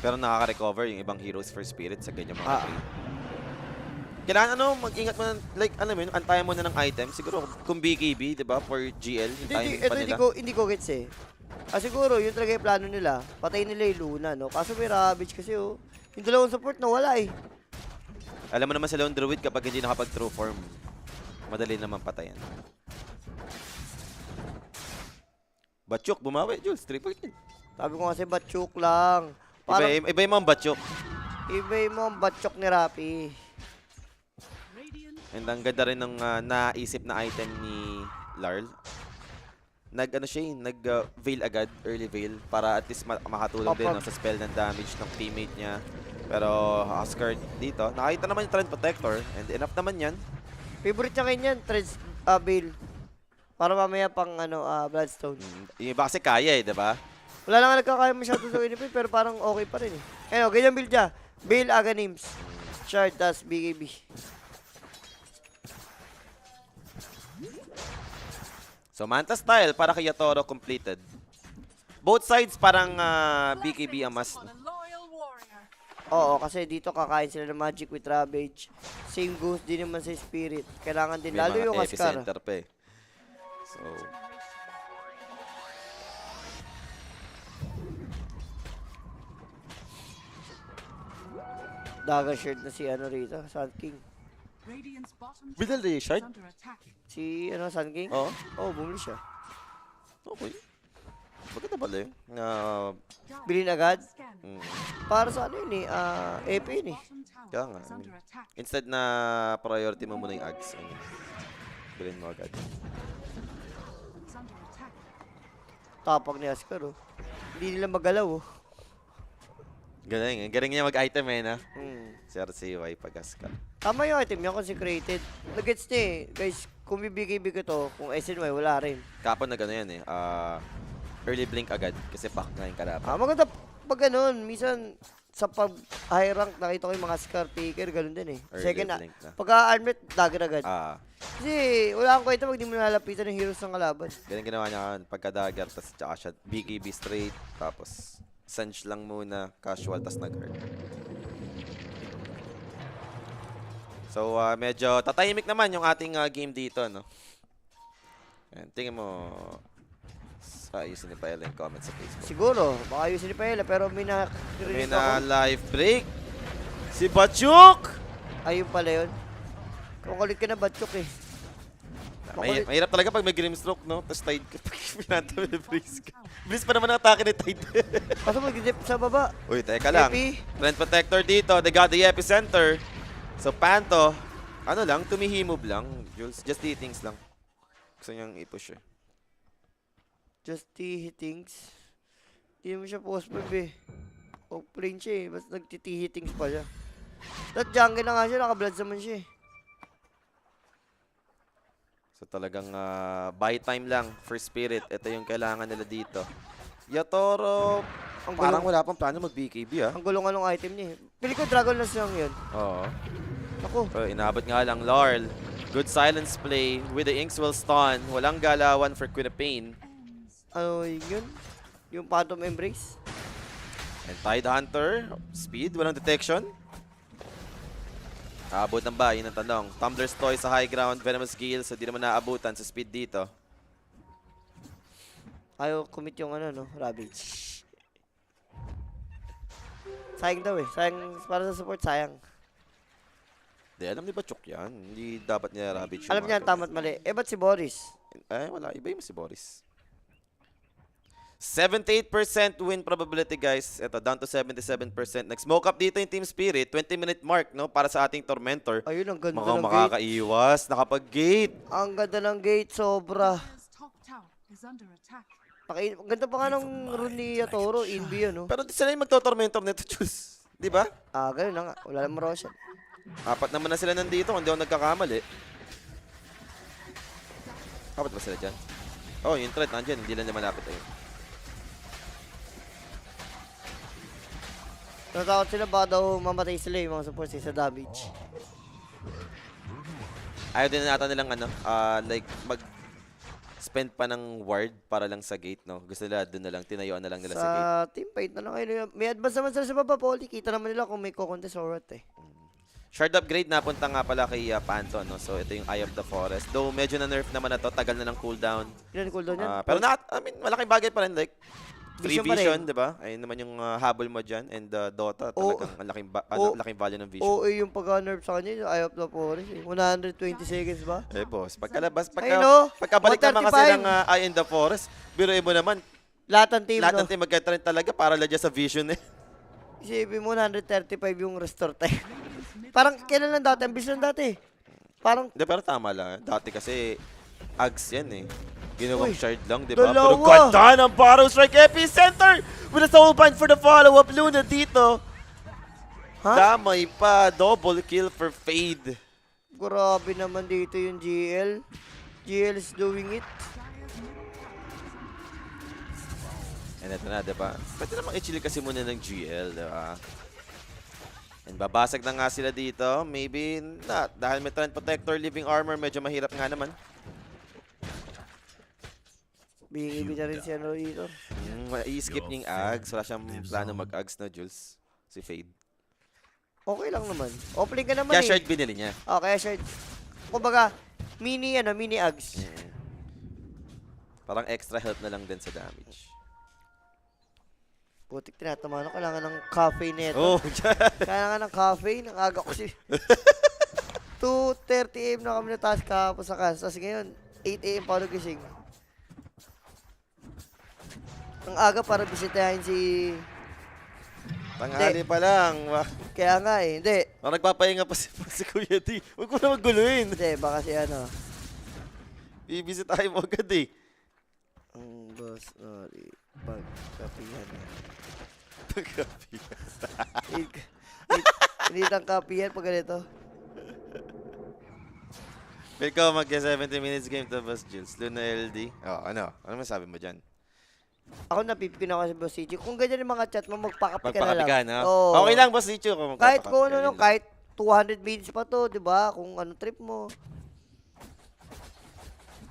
Pero nakaka-recover yung ibang heroes for Spirit sa ganyan mga Ah. trade. Kailangan mag-ingat mo na, like, alam mo yun, antayan mo na ng item. Siguro kung BKB, di ba, for GL, yung timing pa nila. Hindi ko gets eh. Siguro, yun talaga yung plano nila. Patay nila yung Luna, no? Kaso may Ravage kasi, oh. Yung dalawang support na wala eh. Alam mo naman sa Lone Druid, kapag hindi nakapag-true form, madali naman patayan. Batchuk, bumawi, Jules. 3 point yun. Sabi ko kasi Batchok lang. Iba yung mga Batchuk. Iba yung mga Batchok ni Rapi. Radiant And ang ganda rin ng naisip na item ni Larl. Nag-veil agad, early veil, para at least makatulong din no, sa spell ng damage ng teammate niya. Pero Huskar dito, nakita naman yung Trend Protector and enough naman yan. Favorite niya kanyan, Trends Bill. Para mamaya pang Bloodstone. Yung iba kasi kaya eh, di ba? Wala lang nga nagkakaya masyado sa Winnipeg, pero parang okay pa rin eh. Ayun, ganyan build niya. Bale, Aghanim's, Shard, tas BKB. So Manta style para kay Yatoro completed. Both sides parang BKB ang mas. for the loyal warrior. Oo, kasi dito kakain sila ng Magic with Ravage. Same goes din naman sa Spirit. Kailangan din, May lalo mga yung Huskar. epicenter pa eh. So, Dagger Shard na si rito, Sun King. Radiant's bottom Bidal tower eh, is Shard? under attack. Si, Sun King? Oo. Oo, bumili siya. Okay. Maganda pala yun. Bilhin agad? Scan. Para sa yun eh, EP yun eh. Bottom tower Kaya nga, is under attack. instead na priority mo muna yung ags. Bilhin mo agad. It's under attack. Tapag ni Huskar oh. Hindi nila magalaw oh. Galing. Galing niya mag-item eh na. Hmm. Si RCY pag-gas ka. Tama yung item niya, consecrated. Nag-gets niya eh. Guys, kung bibigay ko to, kung SNY, wala rin. Kapon na gano'n yan eh. Early blink agad kasi pack na yung kalaban. Maganda pag ganun. Minsan, sa pag-high rank, nakita ko yung mga Scar Taker, ganun din eh. Early Second, blink na. pagka-armlet, dagger agad. Kasi Kasi, wala kang kwenta pag di mo nalalapitan ng heroes ng kalaban. ganun ginawa niya kan. Pagka-dagger, tapos tsaka siya BKB straight, tapos Sanch lang muna, casual, tapos nag-hurt. So, medyo tatahimik naman yung ating game dito, no? Ayan, tingin mo, ayusin ni Paella yung comment sa Facebook. Siguro, baka ayusin ni Paella, pero may May nakirinig na ako. live break. Si Batchuk! Ayun pala yun. Kukulit ka na Batchuk eh. Mahirap talaga pag may Grimstroke, no? Tapos Tide ka. Pag pinanta mo yung Breeze ka. Breeze pa naman ang atake ni Tide. Kaso mag-dip sa baba. Uy, teka lang. Epi. Trend Protector dito. They got the epicenter. So, Panto, ano lang, tumihimove lang. Jules, just the things lang. Gusto niyang i-push eh. Just hitings. Hindi mo siya post-move eh. Off-plane siya eh. Basta nagtiti-hitings pa siya. That jungle na nga siya, naka-bloods naman siya eh. So, talagang buy time lang for Spirit. Ito yung kailangan nila dito. Yatoro, parang wala pang plano mag-BKB ah. Ang gulong-along item niya eh. Pili ko Dragon Lance lang yun. Oo. Ako. So, inabot nga lang Larl. Good silence play with the Inkswell stun. Walang galawan for Queen of Pain. Ends. Ano yun? Yung Phantom Embrace. And Tide Hunter, speed, walang detection. Aabot ng ba? Yun ang tanong. Tumbler's Toy sa high ground, Venomous Gale, so di naman naabutan sa speed dito. Ayaw commit yung no? Ravage. Sayang daw eh. Sayang, para sa support, sayang. Di, alam ni Batchuk yan. Hindi dapat niya Ravage yung Alam niya mga ang tama't mali. Eh, ba't si Boris? wala. Iba yung si Boris. 78% win probability, guys. Ito, down to 77%. Nag-smoke up dito yung Team Spirit. 20-minute mark, no? Para sa ating Tormentor. Ayun, ang ganda Mukhang ng gate. makakaiwas. Nakapag-gate. Ang ganda ng gate, sobra. Dire's top tower is under attack. Ang ganda pa nga ng rune ni Yatoro, Invi yun, no? Pero di sila yung magto-Tormentor nito, Chus. Di ba? Ganun na nga. Wala namang Roshan. 4 naman na sila nandito kung di ako nagkakamali. 4 ba sila dyan? Oh, yung threat nandyan. Hindi lang na malapit ayun. Natakot sila baka daw mamatay sila yung mga supports sa damage. Ayaw din nata nilang like mag-spend pa ng ward para lang sa gate, no? Gusto nila doon na lang, tinayuan na lang nila sa gate. Sa team fight na lang kayo. May advance naman sila sa baba, Poli. Kita naman nila kung may contest or what eh. Shard upgrade napunta nga pala kay Panto, no? So ito yung Eye of the Forest. Though medyo na-nerf naman na to, tagal na ng cooldown. Ilan cooldown yan? Pero I mean, malaking bagay pa rin, like free Vision pa rin. vision, di ba? Ayun naman yung habol mo dyan. And Dota, talagang ang laking value ng vision. Oo, yung pagka-nerf sa kanya, yung Eye of the Forest eh. 120 seconds ba? Eh boss, pagkalabas, Ayun, no? pagkabalik naman kasi 135. ng Eye in the Forest, biruin mo naman, Lahat ng team, lahat no? ng team magka-trend talaga para lagyan sa vision eh. Isipin mo, 135 yung restore time. Parang kailan lang dati? Ang bilis lang dati. Parang, Hindi, pero tama lang. Dati kasi, Ags yan eh. Ginawang Uy, shard lang, di ba? Pero dalawa. ganda ng Barrow Strike Epicenter with a soul bind for the follow-up. Luna dito. ha? Damay pa. Double kill for Fade. Grabe naman dito yung GL. GL is doing it. And ito na, di ba? Pwede namang i-chill kasi muna ng GL, di ba? And babasag na nga sila dito. Maybe not. Dahil may Trend Protector, Living Armor, medyo mahirap nga naman. Bingi na rin si ano dito. I-skip niya yung Ags. Wala siyang plano mag-Ags na Jules. Si Fade. Okay lang naman. Opening ka naman Kaya eh. shard binili niya. Oh, kaya shard. Kumbaga, mini Ags. Parang extra help na lang din sa damage. Putik tinatama na. Kailangan ng caffeine nito. Oh, Kailangan ng caffeine. Ang aga ko si... 2:30 AM na kami nataas kahapon sa Kansas. Ngayon, 8 AM pa ako gising. Ang aga para bisitahin si... tanghali pa lang. Kaya nga eh. Hindi. Nagpapahinga pa si Kuya D. Huwag mo na magguluhin. Hindi. Baka si ano. Bibisitahin mo agad eh. Ang boss. Sorry. Pagkapihan niya. Hindi ang kapihan pag ganito. Ikaw mag-70 minutes game to Boss Jules. Luna LD. Oh, ano? Ano masabi mo dyan? Ako napipigin ako sa Boss CJ. Kung ganyan yung mga chat mo, magpakapi ka na lang. Magpakapi ka, no? Oo. Okay lang, Boss Licho. Kung Kahit magpapakapi kung ka, ano, yun no, lang. kahit 200 minutes pa to, di ba? Kung ano trip mo.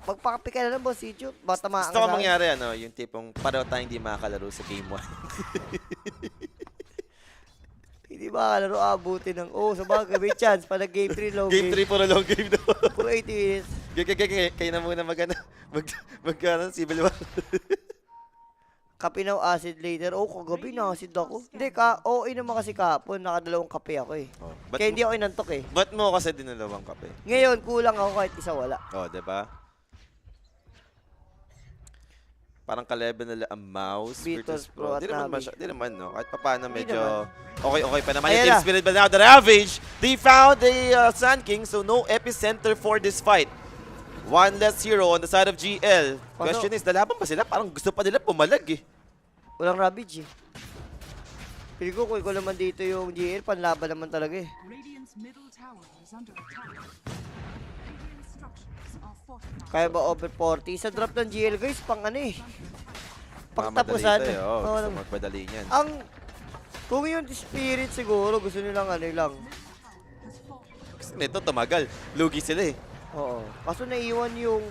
Magpakapi ka na lang, Boss CJ. Basta maangas. Gusto ko mangyari, ano, yung tipong pareho tayong hindi makakalaro sa game 1. Hindi ba kalaro abutin ng, sa bagay, may chance pa na game 3 long Game 3 puro long game daw. Puro 80 minutes. Kayo na muna Civil War. Kape na acid later. Kagabi na acid ako. Hindi, naman kasi kahapon. Nakadalawang kape ako eh. Oh, Kaya hindi ako inantok eh. Ba't mo kasi dinalawang kape? Ngayon, kulang ako kahit isa wala. Oh, diba? Parang ka-level nila ang mouse, Virtus Virtus Pro Pro. at Di Navi. naman, no? Kahit paano Hindi medyo naman. okay pa naman Ayan yung Team na. Spirit. But now the Ravage, they found the Sun King, so no epicenter for this fight. One less hero on the side of GL. Question is, lalaban ba sila? Parang gusto pa nila pumalag eh. Walang Ravage eh. Pili ko kung ikaw naman dito yung GL, panlaban naman talaga eh. Radiant's middle tower is under attack. Radiant structures are fortified. Kaya ba over 40? Sa drop ng GL guys, pang ano eh. Pagtapusan. Mamadali tayo, oh. Oo, Gusto magpadali niyan. Kung yung spirit siguro, gusto nilang ano lang. Has fallen. Gusto nito tumagal. Lugi sila eh. Oo. Kaso naiwan yung...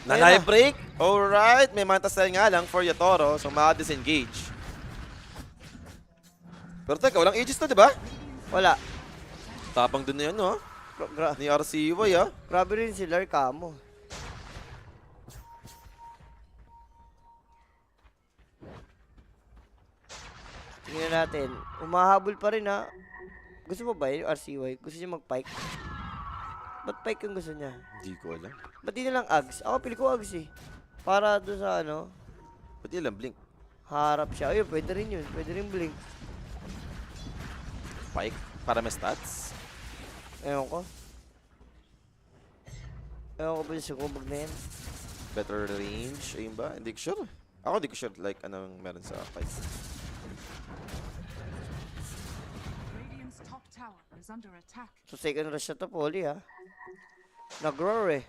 Nanay break. Alright. May mantasal nga lang for Yatoro. So maka-disengage. Pero teka, walang aegis na, di ba? Wala. Tapang dun na yun, no? Ni RCY, ah. Grabe rin si Lark Camo. Tingnan natin. Umahabol pa rin ha. Gusto mo ba yung RCY? Gusto niya mag-pike? Ba't pike yung gusto niya? Hindi ko alam. Ba't di na lang Ags? Ako pili ko Ags eh. Para doon sa ano, Ba't di alam, Blink? harap siya. Ayun, pwede rin yun. Pwede rin blink. Pike? Para may stats? Ewan ko. Ewan ko ba yung sumubag na yan? Better range? Ayun ba? Hindi ko sure. Ako hindi ko sure like anong meron sa Pike. Radiant's top tower is under attack. So second rush na to, Poli ha. Nag-roar eh.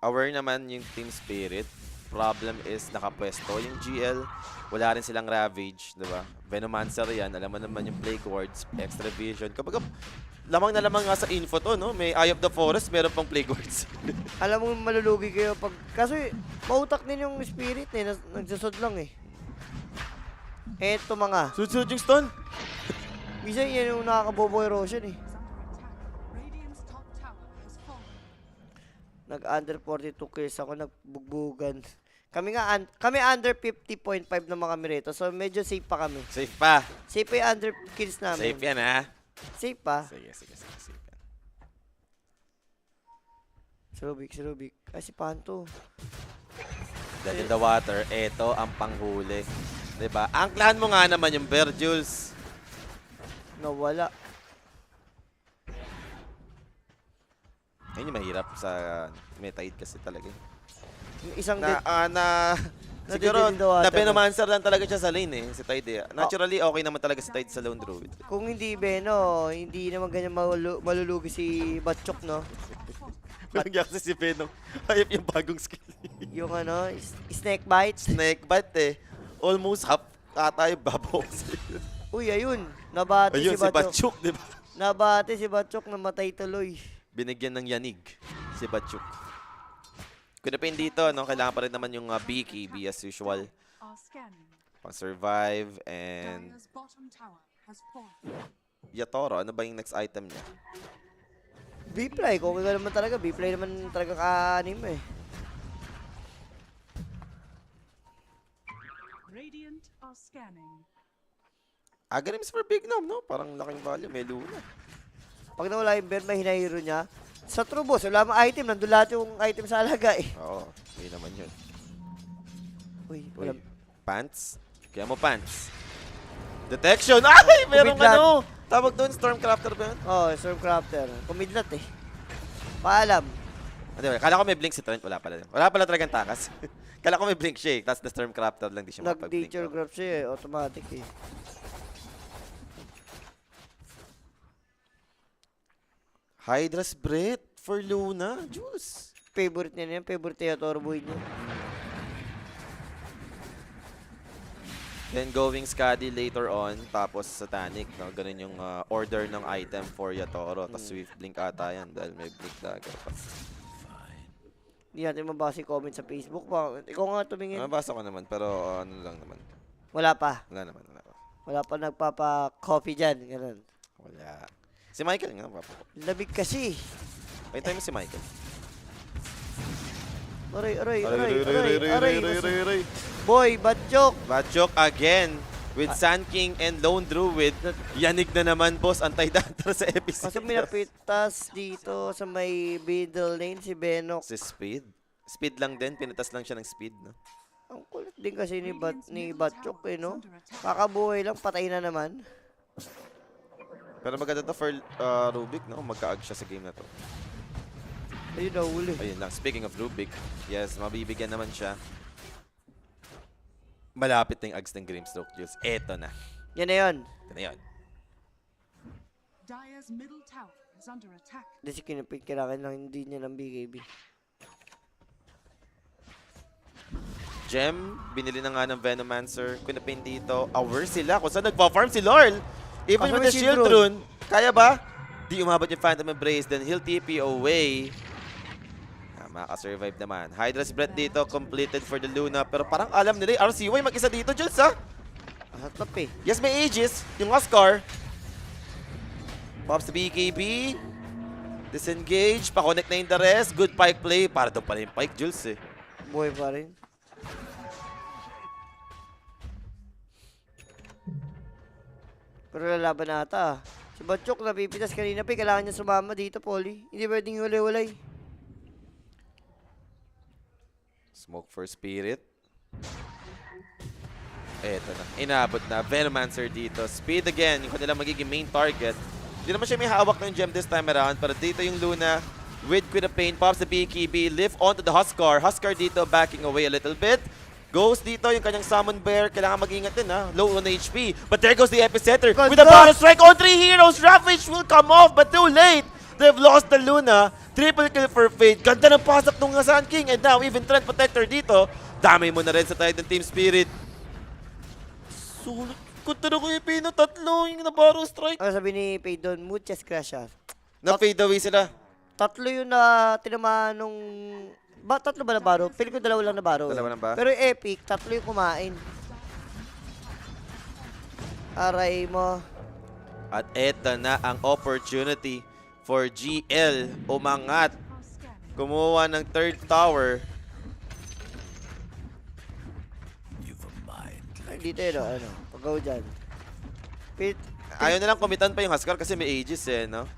Aware naman yung Team Spirit. problem is nakapwesto yung GL. Wala rin silang Ravage, di ba? Venomancer yan. Alam mo naman yung Plague Wards, Extra Vision. Kapag lamang na lamang nga sa info to, no? May Eye of the Forest, meron pang Plague Wards. Alam mo, malulugi kayo pag... Kasi, mautak din yung spirit eh. Nagsasod lang eh. Eto mga. Sunod-sunod yung stun. Minsan yan yung nakakabobo erosion eh. Radiant's top tower has fallen. Nag-under 42 kills ako, nagbugbugan. Kami under 50.5 naman kami rito. So, medyo safe pa kami. Safe pa. Safe pa yung under kills namin. Safe yan, ha? Safe pa. Sige. Safe yan. Si Rubik. Ay, si Panto. Dead in the water. Eto ang panghuli. Diba? Ang clan mo nga naman yung Bear Jules. Nawala. Ayun yung mahirap sa meta-aid kasi talaga. Yung isang Siguro, dead in the water. na-Venomancer lang talaga siya sa lane eh, si Tide. Naturally, okay naman talaga si Tide sa lone druid. Kung hindi Beno, hindi naman ganyan malulugi si Batchok, no? Nagyak kasi si Venom. Hayop yung bagong skill. Yung ano, snake bites. Snake bite eh. Almost half ata yung babaw. Uy, ayun. Nabate Ayun, si si Batchok. Batchuk, di ba? Nabate si Batchok, namatay tuloy. Binigyan ng yanig si Batchuk. Kung napin dito, no, kailangan pa rin naman yung BKB as usual. Are scanning. Pang survive and Dire's bottom tower has fallen. Yatoro, ano ba yung next item niya? B-Fly, kung ikaw naman talaga, B-Fly naman talaga ka-anim eh. Radiant are scanning. Agarims for Big Nom, no? Parang laking value, may Luna. Pag nawala yung bear, may hinahiro niya. Sa true boss, wala mang item, nandun lahat yung item sa alaga eh. Oo, yun naman yun. Uy, Uy, wala. pants? Kaya mo pants. Detection! Ay! Merong Kumidlat. ano! Tawag doon, Stormcrafter ba yun? Oh, Stormcrafter. Kumidlat eh. Paalam. Hindi, kala ko may blink si Trent, wala pala. Wala pala talagang takas. Kala ko may blink siya eh, tapos the Stormcrafter lang, di siya makapag-blink. Nag-nature grab siya eh, automatic eh. Hydra's Breath for Luna. Juice. Favorite niya na yan, favorite niya Toro Boy niya. Then going Skadi later on, tapos Satanic, no? Ganun yung order ng item for Yatoro. Tapos Swift Blink ata yan dahil may Blink dagger pa. Hindi natin mabasa yung comment sa Facebook. Ikaw nga tumingin. Nabasa ko naman, pero ano lang naman. Wala pa. Wala naman. Wala pa nagpapa-coffee dyan. Ganun. Wala. Si Michael nga, papa ko. Labig kasi. Pahintay mo si Michael. Aray. Boy, Batchok. Batchok again with Sand King and Lone Druid. Yanig na naman, boss. Anti-Danter sa episode. Kasi minapitas dito sa may middle lane si Benok. Si Speed. Speed lang din. Pinitas lang siya ng speed, no? Ang kulit din kasi ni Batchok eh, no? Kakabuhay lang, patay na naman. Pero maganda to for Rubik, no? Magka-ag siya sa game na to. Ayun, nahuli. Ayun lang. Speaking of Rubik, yes, mabibigyan naman siya. Malapit na yung ags ng Grimstroke Juice. Eto na. Yan na yun. Ito na yun. Dire's middle tower is under attack. Hindi si kinapit, kailangan lang hindi niya ng BKB. Gem, binili na nga ng Venomancer. Kunapin dito. Aware sila kung saan nagpa-farm si Lorl. Even Kaso with may the Shield Shield Rune. Kaya ba? Di umabot yung Phantom Embrace. Then he'll TP away. Maka-survive naman. Hydra's Breath dito, completed for the Luna. Pero parang alam nila yung RCY mag-isa dito, Jules, ha? Hatap eh. Yes, may Aegis. Yung Oscar. Pops the BKB. Disengage. Pa-connect na yung the rest. Good pike play. Para doon pala yung pike, Jules, eh. Buhay pa rin. Pero lalaban na ata. Si Batchok napipitas kanina pa. Kailangan niya sumama dito, Polly. Hindi pwedeng hulay-hulay. Smoke for Spirit. Eto na. Inabot na. Venomancer dito. Speed again. Yung kanilang magiging main target. Hindi naman siya may hawak ng gem this time around. Pero dito yung Luna. With Queen of Pain. Pops the BKB. Lift onto the Huskar. Huskar dito backing away a little bit. Goes dito yung kanyang Summon Bear. Kailangan mag-ingat din, ha? Low on HP. But there goes the Epicenter. With a bonus strike on 3 heroes. Ravage will come off but too late. They've lost the Luna. Triple kill for Fade. Ganda ng pasok nung Sun King. And now, even Trend Protector dito. Dami mo na rin sa Titan Team Spirit. Sulit. Kunta na ko yung Pino. Tatlo yung Navarro strike. Ano sabi ni Pay doon? Muchas gracias. Na-fade away sila. Tatlo yung na tinamaan nung... tatlo ba na baro? Pili ko dalawa lang na baro. Dalawa lang ba? Pero yung Epic, tatlo yung kumain. Aray mo. At eto na ang opportunity for GL. Umangat. Kumuha ng third tower. Ay, dito yun, ano. Pag-go dyan. Pit. Ayaw na lang kumitan pa yung Huskar kasi may Aegis eh, no?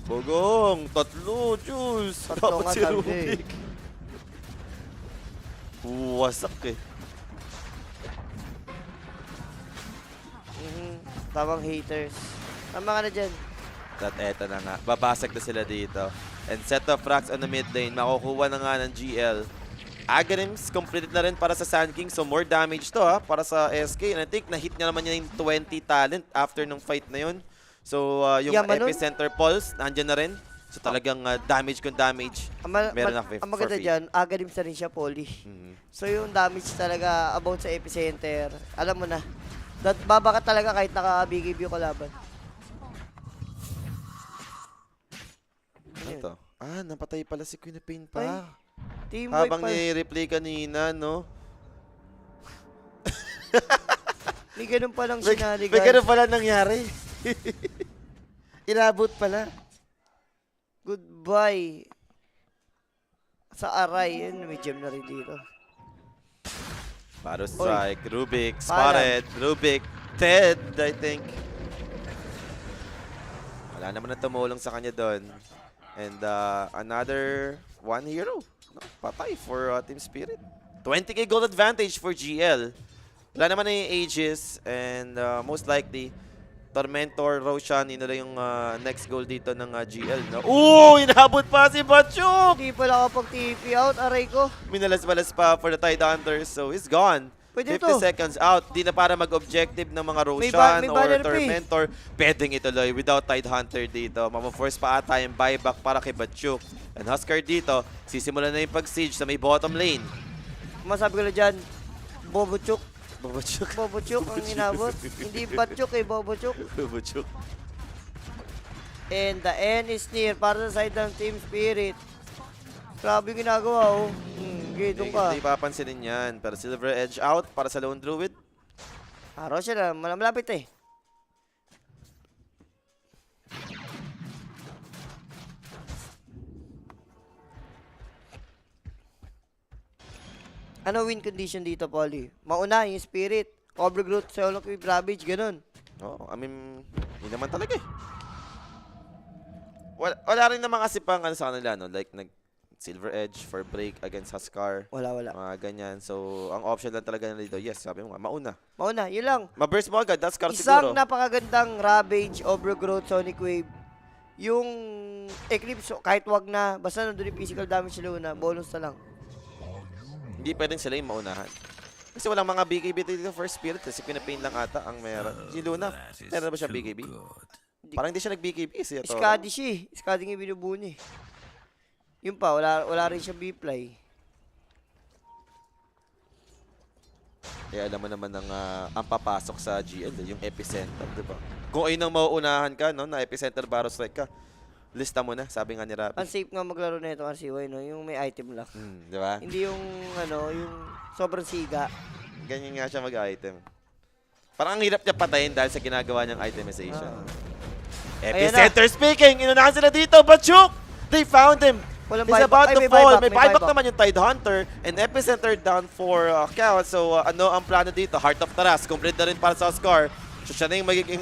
Bogong, tatlo, Jules. Tatlo Dapat nga si sabi Rubik. Wasak eh. Tamang haters. Tama ka na dyan. At eto na nga, babasag na sila dito. And set of racks on the mid lane, makukuha na nga ng GL. Agarims, completed na rin para sa Sun King, so more damage to ha, para sa SK. And I think na-hit niya naman niya yung 20 talent after ng fight na yun. So yung Yaman nun? Epicenter Pulse, nandyan na rin. So talagang damage kung damage. Meron na Ang maganda dyan, agadims na rin siya, Poly. So yung damage talaga about sa epicenter, alam mo na. Baba ka talaga kahit naka-BKB yung kalaban. Ano to? Ah, napatay pala si Queen of Pain pa. Ay, team Habang wipe pa. ni-replay kanina, no? May ganun palang May shenanigans. ganun pala nangyari. Inabot pala. Goodbye. Sa aray, yun, may gem na rin dito. Baro strike, Rubik, spotted, Rubik, dead, I think. Wala naman na tumulong sa kanya doon. And another one hero. No, patay for Team Spirit. 20k gold advantage for GL. Wala naman na yung Aegis and most likely Tormentor, Roshan, yun na lang yung next goal dito ng GL. No? Ooh! Inabot pa si Bachuk! Hindi pala kapag TP out, aray ko. Minalas-balas pa for the Tide Hunters, so he's gone. Pwede 50 to. seconds out. Di na para mag-objective ng mga May Roshan or banner pa eh. Tormentor. Pwedeng ituloy without Tide Hunter dito. Mama-force pa ata yung buyback para kay Bachuk. And Huskar dito, sisimulan na yung pag-siege sa may bottom lane. Masabi ko na dyan, Bobochuk. Bachuk. Bobochuk ang inabot. Hindi Bachuk eh, Bobochuk. Bachuk. And the end is near para sa side ng Team Spirit. Grabe yung ginagawa, oh. Gitong ka. Hindi papansinin yan. Pero Silver Edge out para sa Lone Druid. Araw siya na, malapit eh. Ano win condition dito, Polly? Mauna yung Spirit, Overgrowth, Solo Cube, Ravage, ganun. Oo, I mean, hindi naman talaga eh. Wala rin naman kasi pang ano sa kanila, no? Like, Silver Edge for break against Huskar. Wala. Mga ganyan. So, ang option lang talaga nila dito, yes, sabi mo nga, mauna. Mauna, yun lang. Ma-burst mo agad, that's car Isang siguro. napakagandang Ravage, Overgrowth, Sonic Wave. Yung Eclipse, kahit wag na, basta nandun yung physical damage sa Luna, bonus na lang. Hindi pwedeng sila yung maunahan. Kasi walang mga BKB dito for Spirit. Kasi Queen of Pain lang ata ang meron. Si Luna, meron ba siya BKB? Parang hindi siya nag-BKB. Skadi siya eh. Skadi nga binubuo niya eh. Yun pa, wala rin siya B-fly. Kaya alam mo naman ang papasok sa GL, yung epicenter, di ba? Kung ayun ang mauunahan ka, no, na epicenter Barrow strike ka, lista mo na, sabi nga ni Rappi. Ang safe nga maglaro na ito RCY, no? Yung may item lang. Di ba? Hindi yung, yung sobrang siga. Ganyan nga siya mag-item. Parang ang hirap niya patayin dahil sa ginagawa niyang itemization. Epicenter speaking! Inunahan sila dito, Bachuk! They found him! Walang He's buyback. about Ay, to may fall. buyback, May may buyback buyback. naman yung Tide Hunter and Epicenter down for count. So ano ang plano dito? Heart of Taras. Complete na rin para sa Oscar. So siya na yung magiging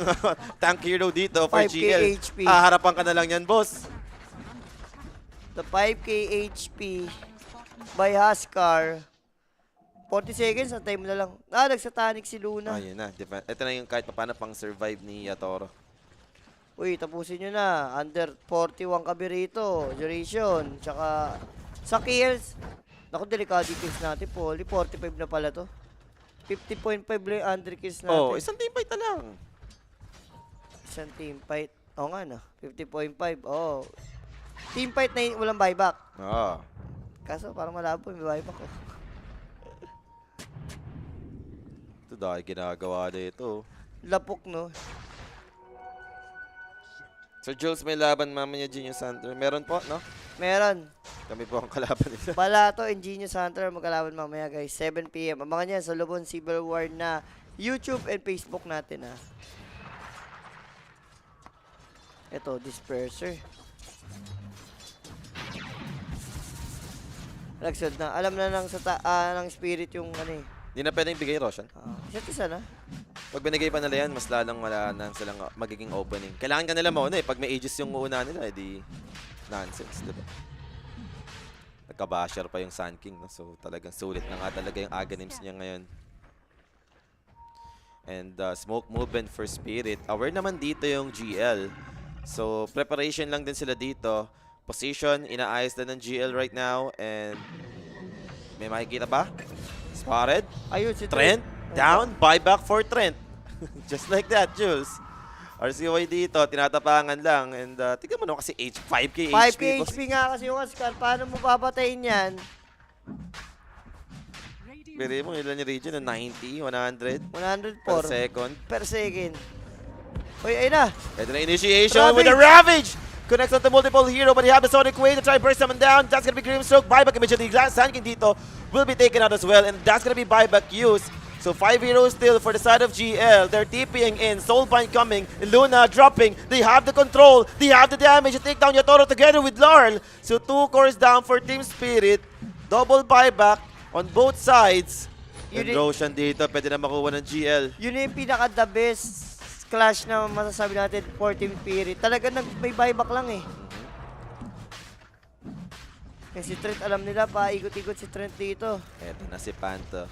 tank hero dito for 5K GL. HP. Harapan ka na lang yan, boss. The 5k HP by Huskar. 40 seconds, ang time na lang. Nagsatanic si Luna. Ayun na. Ito na yung kahit paano pang survive ni Toro. Uy, tapusin nyo na. Under 41 kami rito. Duration. Tsaka sa kills. Naku, delikado yung kills natin, Poly. 45 na pala to. 50.5 lang yung under kills natin. Oh, isang team fight na lang. Isang team fight. Oo nga na. 50.5. Oo. Team fight na walang buyback. Oo. Kaso parang malabo yung buyback ko. Ito dahil ginagawa dito. Lapok, no? Sir Jules, may laban mamaya Genius Hunter. Meron po, no? Meron. Kami po ang kalaban nila. Balato and Genius Hunter magkalaban mamaya guys. 7 PM. Abangan niyan sa Lubon Civil War na YouTube and Facebook natin ha. Ito, disperser. Nagsod na. Alam na ng ng spirit yung ano eh. Hindi na pwedeng bigay Roshan. Isa't isa na. Pag binigay pa nila yan, mas lalong wala na silang magiging opening. Kailangan ka nila mauna eh. Pag may ages yung una nila, edi nonsense, diba? Nagka-basher pa yung Sun King, no? So talagang sulit na nga talaga yung Aghanims niya ngayon. And smoke movement for Spirit. Aware naman dito yung GL. So preparation lang din sila dito. Position, inaayos na ng GL right now. And may makikita ba? Spotted. Ayun, si Trent, down, buyback for Trent. Just like that, Jules. RCY dito, tinatapangan lang. And tignan mo naman kasi 5k 5k HP. HP nga kasi yung Oscar. Paano mo papatayin yan? Pero mo, ilan yung region? 90, 100 104 per second. per second. Uy, ayun na. Ito na initiation with a Ravage! Connects onto multiple hero, but he have the Sonic Wave to try and burst someone down. That's gonna be Grimstroke. Buyback immediately. Sun King dito will be taken out as well, and that's gonna be buyback used. So 5 heroes still for the side of GL. They're TPing in. Soulbind coming. Luna dropping. They have the control. They have the damage to take down Yatoro together with Larl. So 2 cores down for Team Spirit. Double buyback on both sides. And Roshan dito, pwede na makuha ng GL. Yun yung pinaka-the best clash na masasabi natin for Team Spirit. Talaga may buyback lang eh. Kasi si Trent, alam nila pa, ikot-ikot si Trent dito. Eto na si Panto.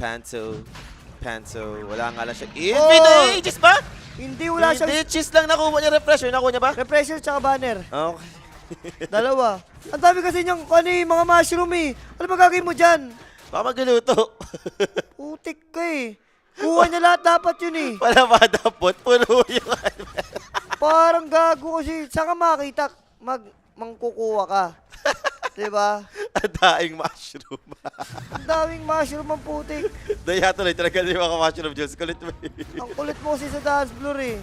Panto. Wala nga lang siya. Infinite Aegis ba? Hindi, wala siyang Hindi, cheese lang nakuha niya. Refresher, nakuha niya ba? repressor tsaka banner. Okay. Dalawa. Ang dami kasi niyang mga mushroom eh. Ano ba gagawin mo dyan? Baka magluto. Putik ka eh. Kuha niya lahat dapat yun eh. Wala ba dapat? Puno yung Parang gago kasi. Saan ka makakita? Mangkukuha ka. Diba? daing mushroom. Ang daming mushroom ang putik. Daya tuloy, talaga yung mga mushroom Diyos. Kulit mo Ang kulit mo kasi sa dance floor eh.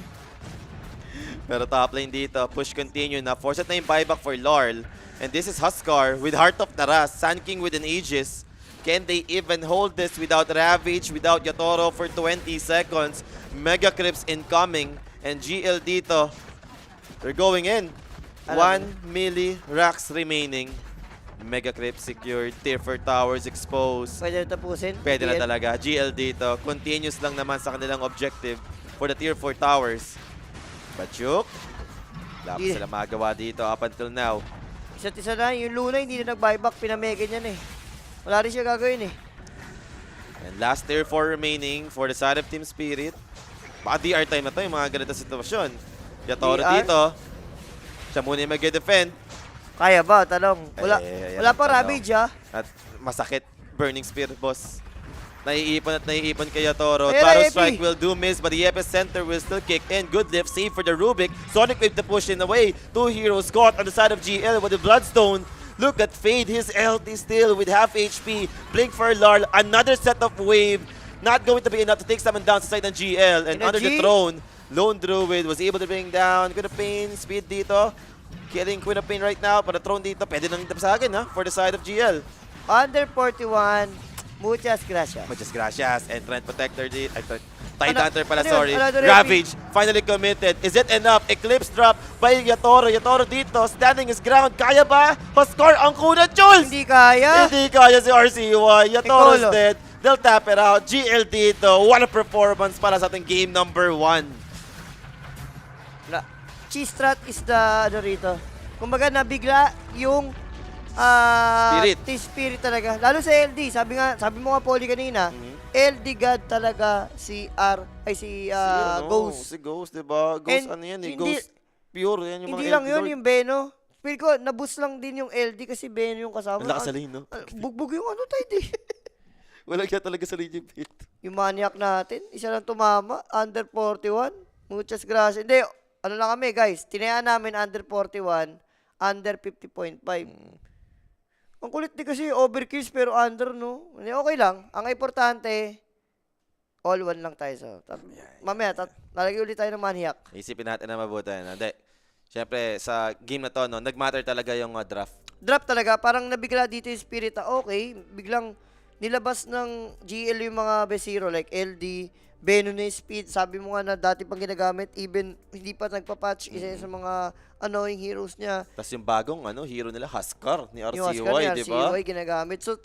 Pero top lane dito, push continue na. Force na yung buyback for Larl. And this is Huskar with Heart of Naras. Sun King with an Aegis. Can they even hold this without Ravage, without Yatoro for 20 seconds? Mega Crips incoming. And GL dito, they're going in. 1 milli racks remaining. Mega Crips secured. Tier 4 towers exposed. Pwede na tapusin. Pwede na talaga. GL dito. Continuous lang naman sa kanilang objective for the Tier 4 towers. Bachuk. Wala pa sila magawa dito up until now. Isa't isa na. Yung Luna hindi na nag-buyback. Pinamega niyan eh. Wala rin siya gagawin eh. And last Tier 4 remaining for the side of Team Spirit. Baka DR time na to yung mga ganito sitwasyon. Yatoro DR? dito. Siya muna yung mag-defend. Kaya ba? Talong. Wala, yan wala ang pa tanong. Ravage ah. At masakit. Burning Spear, boss. Naiipon kay Yatoro. Ayan, Taro Epi. Strike will do miss, but the Epicenter will still kick in. Good lift, save for the Rubik. Sonic Wave to push in away. 2 heroes caught on the side of GL with the Bloodstone. Look at Fade, his LT still with half HP. Blink for Larl, another set of wave. Not going to be enough to take someone down sa side ng GL. And under the Energy. throne, Lone Druid was able to bring down Queen of Pain. Speed dito. Killing Queen of Pain right now. Para throne dito, pwede nang sa akin ha, for the side of GL. Under 41. Muchas gracias. Muchas gracias. And Trent Protector dito. Tidehunter pala, ano yun? sorry. Ano, Repi? Ravage, finally committed. Is it enough? Eclipse drop by Yatoro. Yatoro dito, standing his ground. Kaya ba? Huskar ang kuna, Jules! Hindi kaya. Hindi kaya si RCY. Yatoro's Piccolo. dead. They'll tap it out. GL dito. What a performance para sa ating game number 1. Cheese strat is the ano rito. Kumbaga nabigla yung Spirit. Spirit talaga. Lalo sa LD, sabi mo nga Polly kanina, LD God talaga si Ghost. Si Ghost, diba? Ghost, And ano yan eh? hindi- Ghost pure. Yan yung Hindi mga lang LD yun, Lord. yung Beno. Feel ko, naboost lang din yung LD kasi Beno yung kasama. Ang lakas sa lane, no? Bugbog yung ano tayo di. Wala kaya talaga sa Legion Pit. Yung maniac natin, isa lang tumama, under 41. Muchas gracias. Hindi, ano lang kami guys, tinayaan namin under 41, under 50.5. Ang kulit din kasi overkills pero under, no? Hindi, okay lang. Ang importante, all one lang tayo. So, mamaya, lalagay ulit tayo ng maniac. Isipin natin na mabuti. Hindi. Siyempre, sa game na to, no, nag-matter talaga yung draft. Drop talaga, parang nabigla dito yung spirit. Okay, biglang nilabas ng GL yung mga best hero like LD, Venom na yung speed. Sabi mo nga na dati pang ginagamit, even hindi pa nagpa-patch, isa yun sa mga annoying heroes niya. Tapos yung bagong hero nila, Huskar ni Yung RCY, Oscar niya, di ba? RCY ginagamit. So,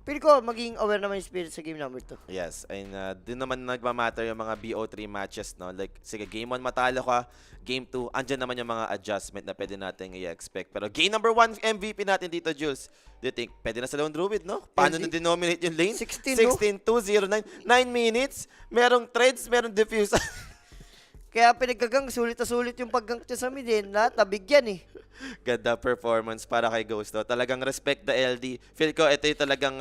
pili ko, maging aware naman yung spirit sa game number 2. Yes, and din naman nagmamatter yung mga BO3 matches, no? Like, sige, game 1 matalo ka, game 2, andyan naman yung mga adjustment na pwede natin i-expect. Pero game number 1 MVP natin dito, Jules. Do you think, pwede na sa Lone Druid, no? Paano na denominate yung lane? 16, no? 16-2-0-9. 9 minutes, merong trades, merong diffuse. Kaya pinagkagang sulit na sulit yung paggank niya sa mid, lahat nabigyan eh. Ganda performance para kay Ghost, no? Talagang respect the LD. Feel ko, ito yung talagang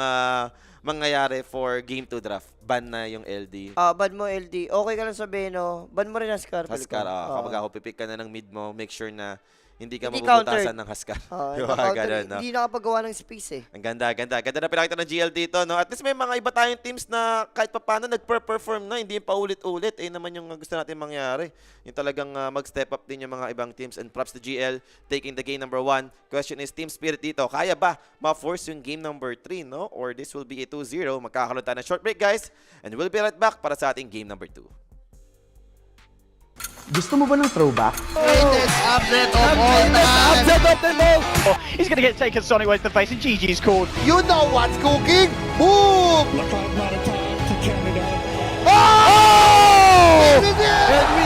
mangyayari for game 2 draft. Ban na yung LD. Ban mo LD. Okay ka lang sabihin, no? Ban mo rin Huskar. Huskar, Oo. kapag ako pipick ka na ng mid mo, make sure na hindi ka Hindi mabubutasan countered. ng Huskar. Yung Yung mga counter, ganun, no? hindi nakapagawa ng space eh. Ang ganda, ganda. Ganda na pinakita ng GL dito, no? At least may mga iba tayong teams na kahit paano nag-perform na, hindi yung paulit-ulit. Eh naman yung gusto natin mangyari. Yung talagang mag-step up din yung mga ibang teams. And props to GL taking the game number 1. Question is, team spirit dito, kaya ba ma-force yung game number 3, no? Or this will be a 2-0. Magkakaroon tayo ng short break, guys. And we'll be right back para sa ating game number 2. Gusto mo ba ng throwback? Upset of all! He's going to get taken Sonic way to the face, and GG's called. You know what's cooking? Boom! Looks like not a time to turn it up. Oh! This is it!